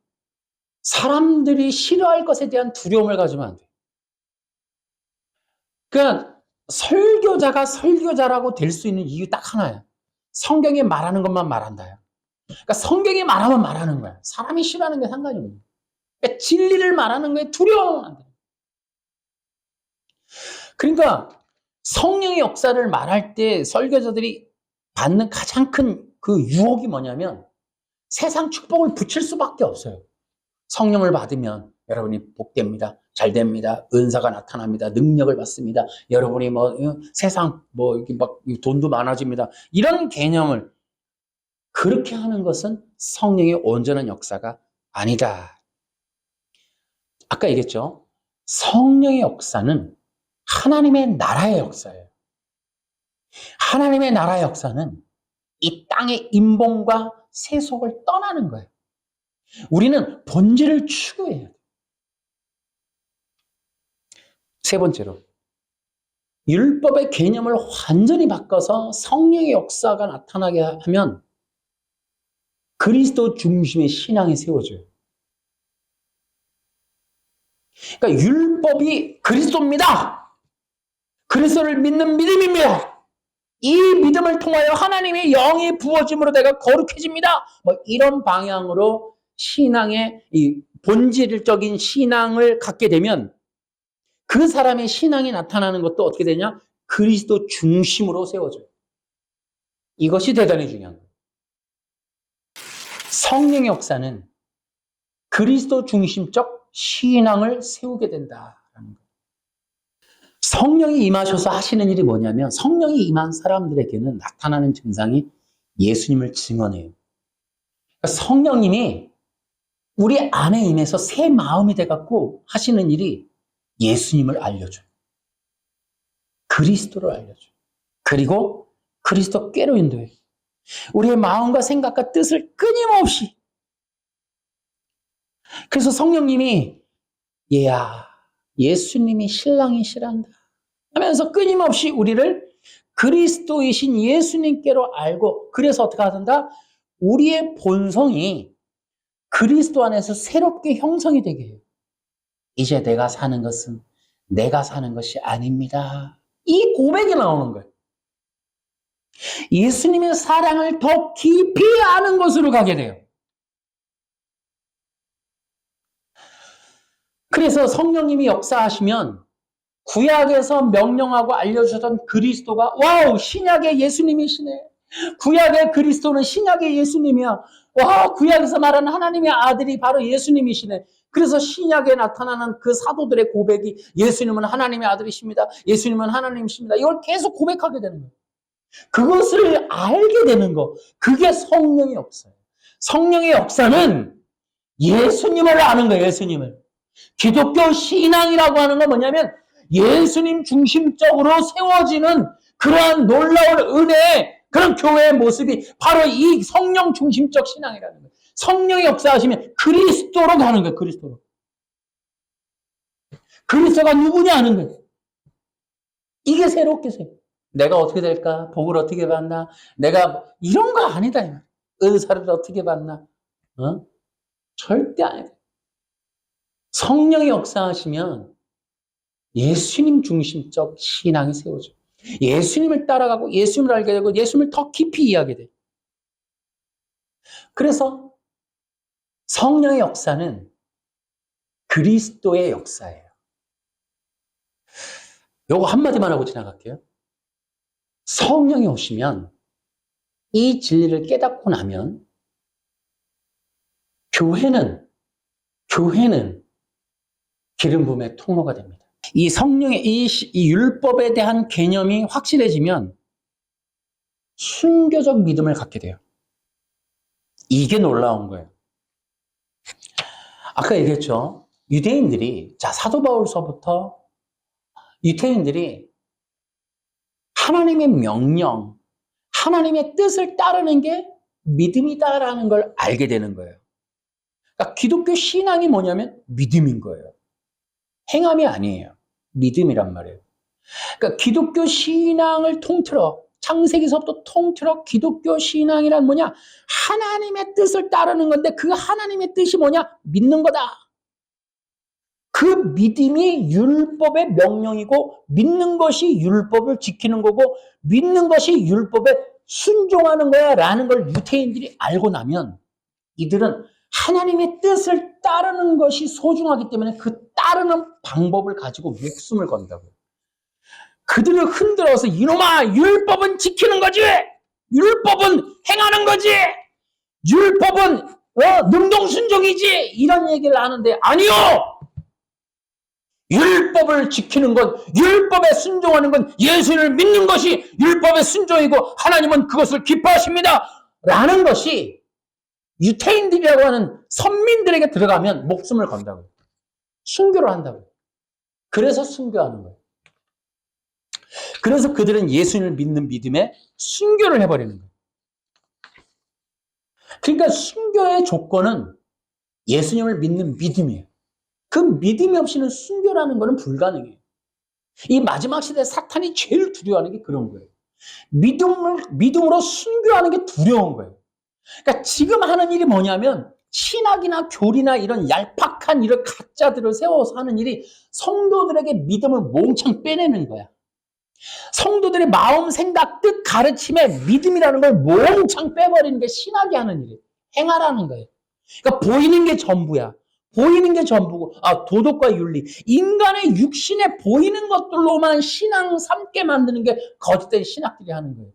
사람들이 싫어할 것에 대한 두려움을 가지면 안 돼. 그러니까 설교자가 설교자라고 될 수 있는 이유 딱 하나야. 성경에 말하는 것만 말한다요. 그러니까 성경에 말하면 말하는 거야. 사람이 싫어하는 게 상관이 없는 거야. 그러니까 진리를 말하는 거에 두려워하면 안 돼. 그러니까 성령의 역사를 말할 때 설교자들이 받는 가장 큰 그 유혹이 뭐냐면 세상 축복을 붙일 수밖에 없어요. 성령을 받으면 여러분이 복됩니다. 잘 됩니다. 은사가 나타납니다. 능력을 받습니다. 여러분이 세상 이렇게 막 돈도 많아집니다. 이런 개념을 그렇게 하는 것은 성령의 온전한 역사가 아니다. 아까 얘기했죠. 성령의 역사는 하나님의 나라의 역사예요. 하나님의 나라의 역사는 이 땅의 인본과 세속을 떠나는 거예요. 우리는 본질을 추구해야 돼요. 세 번째로, 율법의 개념을 완전히 바꿔서 성령의 역사가 나타나게 하면 그리스도 중심의 신앙이 세워져요. 그러니까 율법이 그리스도입니다. 그리스도를 믿는 믿음입니다. 이 믿음을 통하여 하나님의 영이 부어짐으로 내가 거룩해집니다. 이런 방향으로 신앙의 이 본질적인 신앙을 갖게 되면 그 사람의 신앙이 나타나는 것도 어떻게 되냐? 그리스도 중심으로 세워져요. 이것이 대단히 중요한 거예요. 성령의 역사는 그리스도 중심적 신앙을 세우게 된다라는 거예요. 성령이 임하셔서 하시는 일이 뭐냐면 성령이 임한 사람들에게는 나타나는 증상이 예수님을 증언해요. 그러니까 성령님이 우리 안에 임해서 새 마음이 돼갖고 하시는 일이 예수님을 알려줘요. 그리스도를 알려줘요. 그리고 그리스도께로 인도해요. 우리의 마음과 생각과 뜻을 끊임없이. 그래서 성령님이 얘야 예수님이 신랑이시란다 하면서 끊임없이 우리를 그리스도이신 예수님께로 알고, 그래서 어떻게 하던가? 우리의 본성이 그리스도 안에서 새롭게 형성이 되게 해요. 이제 내가 사는 것은 내가 사는 것이 아닙니다. 이 고백이 나오는 거예요. 예수님의 사랑을 더 깊이 아는 것으로 가게 돼요. 그래서 성령님이 역사하시면 구약에서 명령하고 알려주던 그리스도가 와우 신약의 예수님이시네. 구약의 그리스도는 신약의 예수님이야. 와 구약에서 말하는 하나님의 아들이 바로 예수님이시네. 그래서 신약에 나타나는 그 사도들의 고백이 예수님은 하나님의 아들이십니다. 예수님은 하나님이십니다. 이걸 계속 고백하게 되는 거예요. 그것을 알게 되는 거. 그게 성령의 역사예요. 성령의 역사는 예수님을 아는 거예요. 예수님을. 기독교 신앙이라고 하는 건 뭐냐면 예수님 중심적으로 세워지는 그러한 놀라운 은혜의 그런 교회의 모습이 바로 이 성령 중심적 신앙이라는 거예요. 성령이 역사하시면 그리스도로 가는 거예요. 그리스도로. 그리스도가 누구냐 하는 거예요. 이게 새롭게 세요. 내가 어떻게 될까? 복을 어떻게 받나? 내가 이런 거 아니다. 의사를 어떻게 받나? 절대 아니다. 성령이 역사하시면 예수님 중심적 신앙이 세워져요. 예수님을 따라가고 예수님을 알게 되고 예수님을 더 깊이 이해하게 돼요. 그래서 성령의 역사는 그리스도의 역사예요. 요거 한마디만 하고 지나갈게요. 성령이 오시면 이 진리를 깨닫고 나면 교회는 기름 부음의 통로가 됩니다. 이 성령의 이 율법에 대한 개념이 확실해지면 순교적 믿음을 갖게 돼요. 이게 놀라운 거예요. 아까 얘기했죠. 유대인들이 사도 바울서부터 유대인들이 하나님의 명령, 하나님의 뜻을 따르는 게 믿음이다라는 걸 알게 되는 거예요. 그러니까 기독교 신앙이 뭐냐면 믿음인 거예요. 행함이 아니에요. 믿음이란 말이에요. 그러니까 기독교 신앙을 통틀어 창세기서부터 통틀어 기독교 신앙이란 뭐냐? 하나님의 뜻을 따르는 건데 그 하나님의 뜻이 뭐냐? 믿는 거다. 그 믿음이 율법의 명령이고 믿는 것이 율법을 지키는 거고 믿는 것이 율법에 순종하는 거야 라는 걸 유대인들이 알고 나면 이들은 하나님의 뜻을 따르는 것이 소중하기 때문에 그 따르는 방법을 가지고 목숨을 건다고요. 그들을 흔들어서 이놈아 율법은 지키는 거지. 율법은 행하는 거지. 율법은 능동순종이지 이런 얘기를 하는데 아니요. 율법을 지키는 것, 율법에 순종하는 건 예수를 믿는 것이 율법의 순종이고 하나님은 그것을 기뻐하십니다. 라는 것이 유태인들이라고 하는 선민들에게 들어가면 목숨을 건다고요. 순교를 한다고요. 그래서 순교하는 거예요. 그래서 그들은 예수님을 믿는 믿음에 순교를 해버리는 거예요. 그러니까 순교의 조건은 예수님을 믿는 믿음이에요. 그 믿음이 없이는 순교라는 것은 불가능해요. 이 마지막 시대에 사탄이 제일 두려워하는 게 그런 거예요. 믿음으로 순교하는 게 두려운 거예요. 그러니까 지금 하는 일이 뭐냐면 신학이나 교리나 이런 얄팍한 이런 가짜들을 세워서 하는 일이 성도들에게 믿음을 몽창 빼내는 거야. 성도들의 마음, 생각, 뜻, 가르침에 믿음이라는 걸 몽창 빼버리는 게 신학이 하는 일이에요. 행하라는 거예요. 그러니까 보이는 게 전부야. 보이는 게 전부고, 도덕과 윤리. 인간의 육신에 보이는 것들로만 신앙 삼게 만드는 게 거짓된 신학들이 하는 거예요.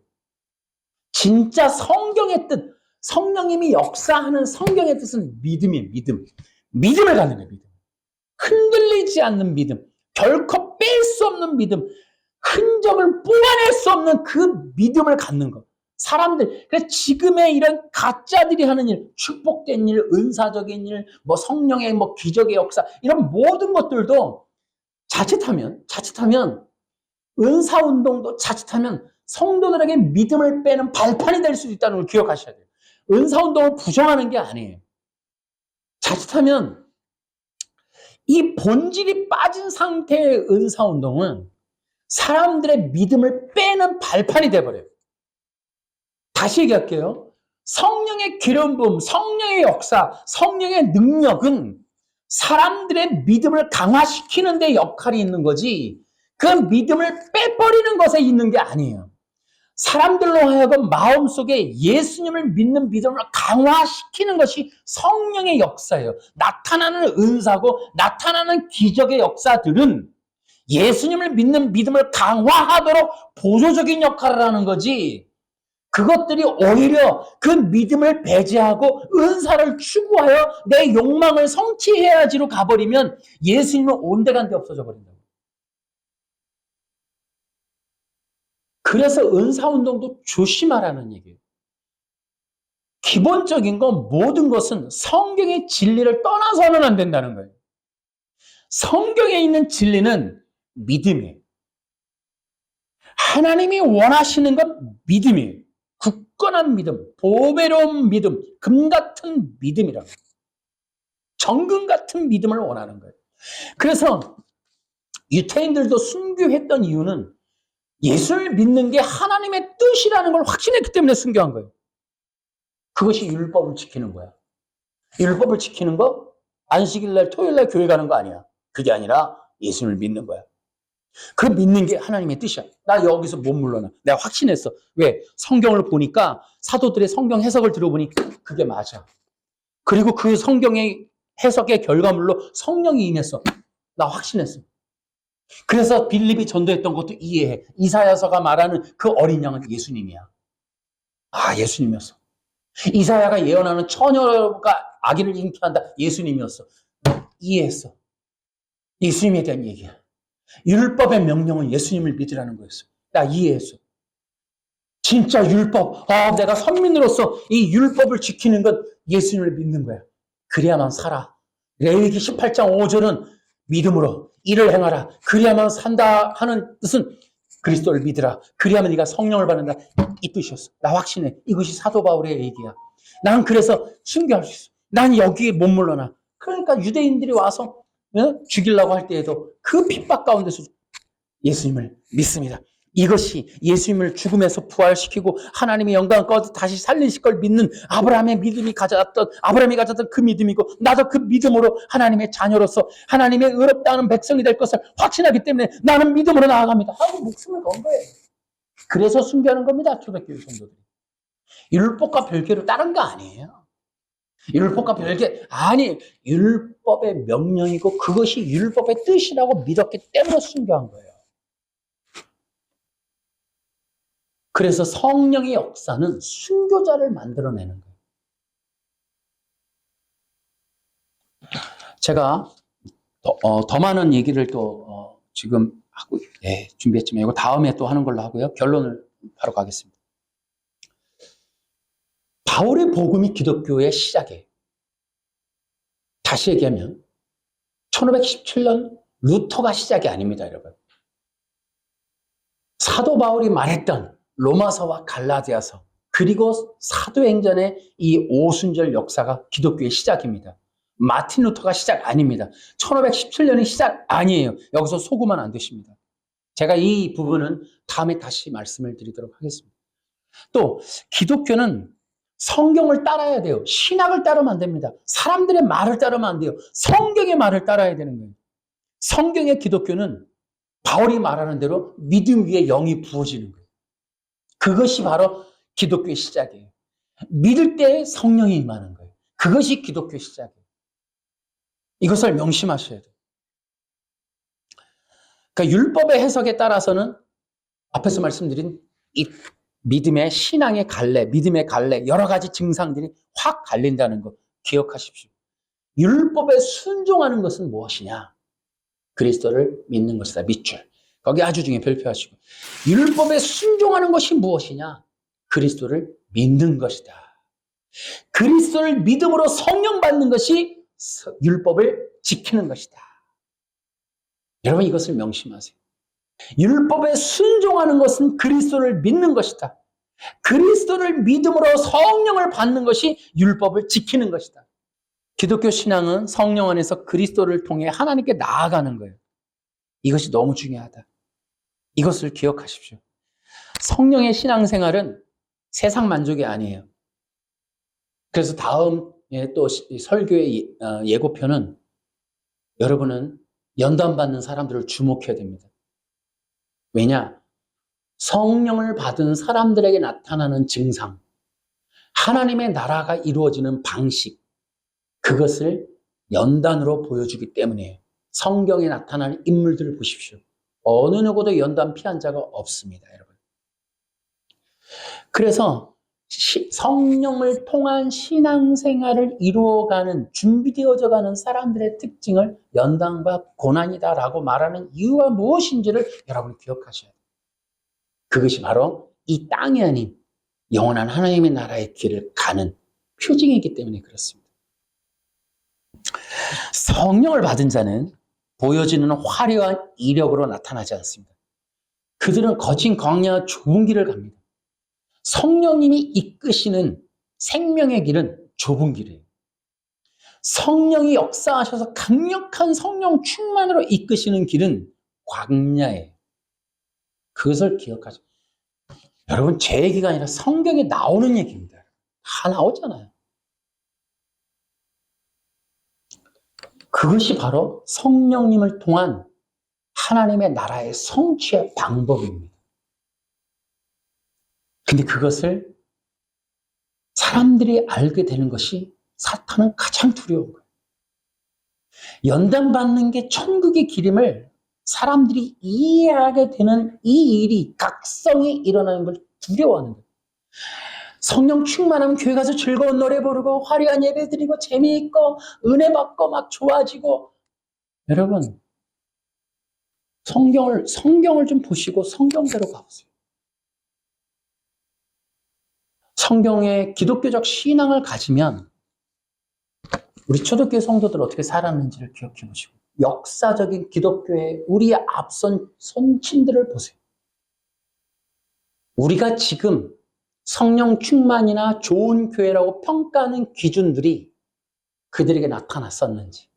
진짜 성경의 뜻, 성령님이 역사하는 성경의 뜻은 믿음이에요, 믿음. 믿음을 갖는 거예요, 믿음. 흔들리지 않는 믿음. 결코 뺄 수 없는 믿음. 흔적을 뽑아낼 수 없는 그 믿음을 갖는 것. 사람들, 그래서 지금의 이런 가짜들이 하는 일, 축복된 일, 은사적인 일, 뭐 성령의 뭐 기적의 역사, 이런 모든 것들도 자칫하면, 은사운동도 자칫하면 성도들에게 믿음을 빼는 발판이 될 수도 있다는 걸 기억하셔야 돼요. 은사운동을 부정하는 게 아니에요. 자칫하면 이 본질이 빠진 상태의 은사운동은 사람들의 믿음을 빼는 발판이 돼버려요. 다시 얘기할게요. 성령의 기름 부음, 성령의 역사, 성령의 능력은 사람들의 믿음을 강화시키는 데 역할이 있는 거지 그 믿음을 빼버리는 것에 있는 게 아니에요. 사람들로 하여금 마음속에 예수님을 믿는 믿음을 강화시키는 것이 성령의 역사예요. 나타나는 은사고 나타나는 기적의 역사들은 예수님을 믿는 믿음을 강화하도록 보조적인 역할을 하는 거지 그것들이 오히려 그 믿음을 배제하고 은사를 추구하여 내 욕망을 성취해야지로 가버리면 예수님은 온데간데 없어져 버린다고. 그래서 은사운동도 조심하라는 얘기예요. 기본적인 건 모든 것은 성경의 진리를 떠나서는 안 된다는 거예요. 성경에 있는 진리는 믿음이에요. 하나님이 원하시는 건 믿음이에요. 굳건한 믿음, 보배로운 믿음, 금 같은 믿음이라고. 정금 같은 믿음을 원하는 거예요. 그래서 유태인들도 순교했던 이유는 예수를 믿는 게 하나님의 뜻이라는 걸 확신했기 때문에 순교한 거예요. 그것이 율법을 지키는 거야. 율법을 지키는 거 안식일 날 토요일 날 교회 가는 거 아니야. 그게 아니라 예수를 믿는 거야. 그 믿는 게 하나님의 뜻이야. 나 여기서 못 물러나. 내가 확신했어. 왜? 성경을 보니까 사도들의 성경 해석을 들어보니 그게 맞아. 그리고 그 성경의 해석의 결과물로 성령이 임했어. 나 확신했어. 그래서 빌립이 전도했던 것도 이해해. 이사야서가 말하는 그 어린 양은 예수님이야. 예수님이었어. 이사야가 예언하는 처녀가 아기를 잉태한다. 예수님이었어. 이해했어. 예수님에 대한 얘기야. 율법의 명령은 예수님을 믿으라는 거였어. 나 이해했어. 진짜 율법. 내가 선민으로서 이 율법을 지키는 건 예수님을 믿는 거야. 그래야만 살아. 레위기 18장 5절은 믿음으로 일을 행하라. 그래야만 산다 하는 뜻은 그리스도를 믿으라. 그래야만 네가 성령을 받는다. 이 뜻이었어. 나 확신해. 이것이 사도 바울의 얘기야. 난 그래서 순교할 수 있어. 난 여기에 못 물러나. 그러니까 유대인들이 와서 죽이려고 할 때에도 그 핍박 가운데서 예수님을 믿습니다. 이것이 예수님을 죽음에서 부활시키고 하나님의 영광을 꺼서 다시 살리실 걸 믿는 아브라함이 가졌던 그 믿음이고 나도 그 믿음으로 하나님의 자녀로서 하나님의 의롭다 하는 백성이 될 것을 확신하기 때문에 나는 믿음으로 나아갑니다 하고 목숨을 건 거예요. 그래서 순교하는 겁니다. 초대교회 성도들이. 율법과 별개로 다른 거 아니에요. 율법과 별개 아니 율법의 명령이고 그것이 율법의 뜻이라고 믿었기 때문에 순교한 거예요. 그래서 성령의 역사는 순교자를 만들어내는 거예요. 제가 더 많은 얘기를 또 지금 하고 준비했지만 이거 다음에 또 하는 걸로 하고요. 결론을 바로 가겠습니다. 바울의 복음이 기독교의 시작이에요. 다시 얘기하면 1517년 루터가 시작이 아닙니다, 여러분. 사도 바울이 말했던 로마서와 갈라디아서 그리고 사도행전의 이 오순절 역사가 기독교의 시작입니다. 마틴 루터가 시작 아닙니다. 1517년이 시작 아니에요. 여기서 속으면 안 되십니다. 제가 이 부분은 다음에 다시 말씀을 드리도록 하겠습니다. 또 기독교는 성경을 따라야 돼요. 신학을 따르면 안 됩니다. 사람들의 말을 따르면 안 돼요. 성경의 말을 따라야 되는 거예요. 성경의 기독교는 바울이 말하는 대로 믿음 위에 영이 부어지는 거예요. 그것이 바로 기독교의 시작이에요. 믿을 때 성령이 임하는 거예요. 그것이 기독교의 시작이에요. 이것을 명심하셔야 돼요. 그러니까 율법의 해석에 따라서는 앞에서 말씀드린 이 믿음의 신앙의 갈래, 믿음의 갈래, 여러 가지 증상들이 확 갈린다는 거 기억하십시오. 율법에 순종하는 것은 무엇이냐? 그리스도를 믿는 것이다. 밑줄. 거기 아주 중에 별표하시고. 율법에 순종하는 것이 무엇이냐? 그리스도를 믿는 것이다. 그리스도를 믿음으로 성령 받는 것이 율법을 지키는 것이다. 여러분 이것을 명심하세요. 율법에 순종하는 것은 그리스도를 믿는 것이다. 그리스도를 믿음으로 성령을 받는 것이 율법을 지키는 것이다. 기독교 신앙은 성령 안에서 그리스도를 통해 하나님께 나아가는 거예요. 이것이 너무 중요하다. 이것을 기억하십시오. 성령의 신앙생활은 세상 만족이 아니에요. 그래서 다음 또 설교의 예고편은 여러분은 연단받는 사람들을 주목해야 됩니다. 왜냐? 성령을 받은 사람들에게 나타나는 증상, 하나님의 나라가 이루어지는 방식, 그것을 연단으로 보여주기 때문이에요. 성경에 나타나는 인물들을 보십시오. 어느 누구도 연단 피한 자가 없습니다, 여러분. 그래서 성령을 통한 신앙생활을 이루어가는, 준비되어져 가는 사람들의 특징을 연단과 고난이다라고 말하는 이유가 무엇인지를 여러분이 기억하셔야 돼요. 그것이 바로 이 땅이 아닌 영원한 하나님의 나라의 길을 가는 표징이기 때문에 그렇습니다. 성령을 받은 자는 보여지는 화려한 이력으로 나타나지 않습니다. 그들은 거친 광야 좁은 길을 갑니다. 성령님이 이끄시는 생명의 길은 좁은 길이에요. 성령이 역사하셔서 강력한 성령 충만으로 이끄시는 길은 광야예요. 그것을 기억하죠. 여러분 제 얘기가 아니라 성경에 나오는 얘기입니다. 다 나오잖아요. 그것이 바로 성령님을 통한 하나님의 나라의 성취의 방법입니다. 근데 그것을 사람들이 알게 되는 것이 사탄은 가장 두려운 거예요. 연단받는 게 천국의 길임을 사람들이 이해하게 되는 이 일이, 각성이 일어나는 걸 두려워하는 거예요. 성령 충만하면 교회 가서 즐거운 노래 부르고 화려한 예배 드리고 재미있고 은혜 받고 막 좋아지고. 여러분 성경을 좀 보시고 성경대로 가보세요. 성경의 기독교적 신앙을 가지면 우리 초대교회 성도들 어떻게 살았는지를 기억해 보시고 역사적인 기독교의 우리 앞선 선친들을 보세요. 우리가 지금 성령 충만이나 좋은 교회라고 평가하는 기준들이 그들에게 나타났었는지,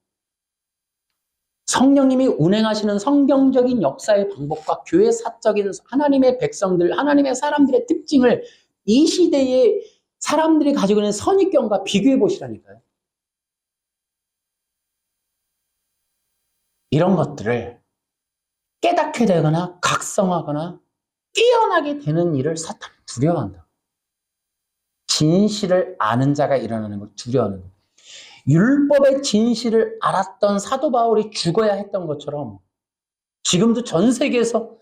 성령님이 운행하시는 성경적인 역사의 방법과 교회 사적인 하나님의 백성들, 하나님의 사람들의 특징을 이 시대의 사람들이 가지고 있는 선입견과 비교해 보시라니까요. 이런 것들을 깨닫게 되거나 각성하거나 깨어나게 되는 일을 사탄이 두려워한다. 진실을 아는 자가 일어나는 걸 두려워하는 거예요. 율법의 진실을 알았던 사도 바울이 죽어야 했던 것처럼 지금도 전 세계에서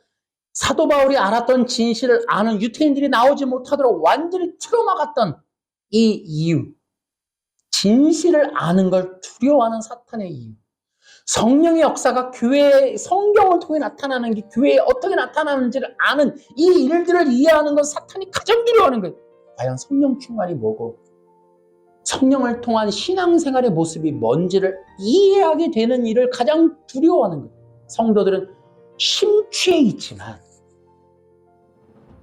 사도 바울이 알았던 진실을 아는 유태인들이 나오지 못하도록 완전히 틀어막았던 이 이유, 진실을 아는 걸 두려워하는 사탄의 이유. 성령의 역사가 교회의 성경을 통해 나타나는 게 교회에 어떻게 나타나는지를 아는 이 일들을 이해하는 건 사탄이 가장 두려워하는 거예요. 과연 성령 충만이 뭐고 성령을 통한 신앙생활의 모습이 뭔지를 이해하게 되는 일을 가장 두려워하는 거예요. 성도들은 심취해 있지만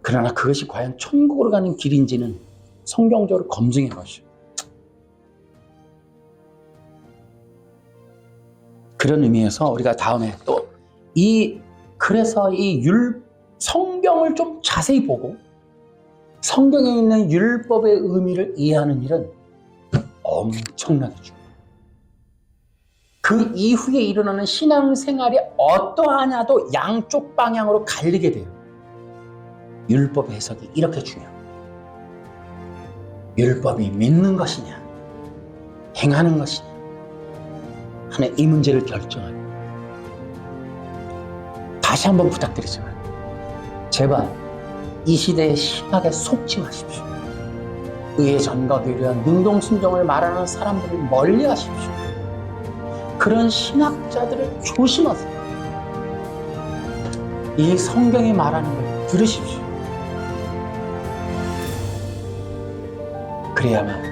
그러나 그것이 과연 천국으로 가는 길인지는 성경적으로 검증해 보시오. 그런 의미에서 우리가 다음에 또 그래서 성경을 좀 자세히 보고 성경에 있는 율법의 의미를 이해하는 일은 엄청나게 중요해요. 그 이후에 일어나는 신앙생활이 어떠하냐도 양쪽 방향으로 갈리게 돼요. 율법의 해석이 이렇게 중요해요. 율법이 믿는 것이냐 행하는 것이냐 하는 이 문제를 결정하는 다시 한번 부탁드리지만 제발 이 시대의 신학에 속지 마십시오. 의의 전각에 위한 능동순종을 말하는 사람들을 멀리 하십시오. 그런 신학자들을 조심하세요. 이 성경이 말하는 걸 들으십시오. 그래야만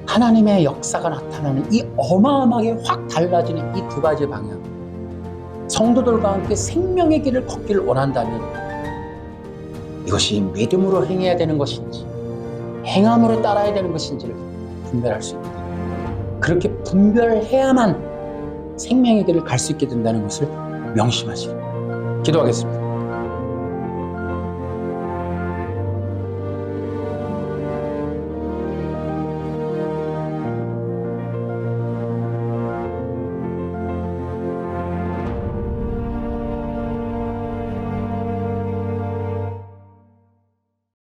하나님의 역사가 나타나는 이 어마어마하게 확 달라지는 이 두 가지 방향, 성도들과 함께 생명의 길을 걷기를 원한다면 이것이 믿음으로 행해야 되는 것인지 행함으로 따라야 되는 것인지를 분별할 수 있다. 그렇게 분별해야만 생명의 길을 갈 수 있게 된다는 것을 명심하시오. 기도하겠습니다.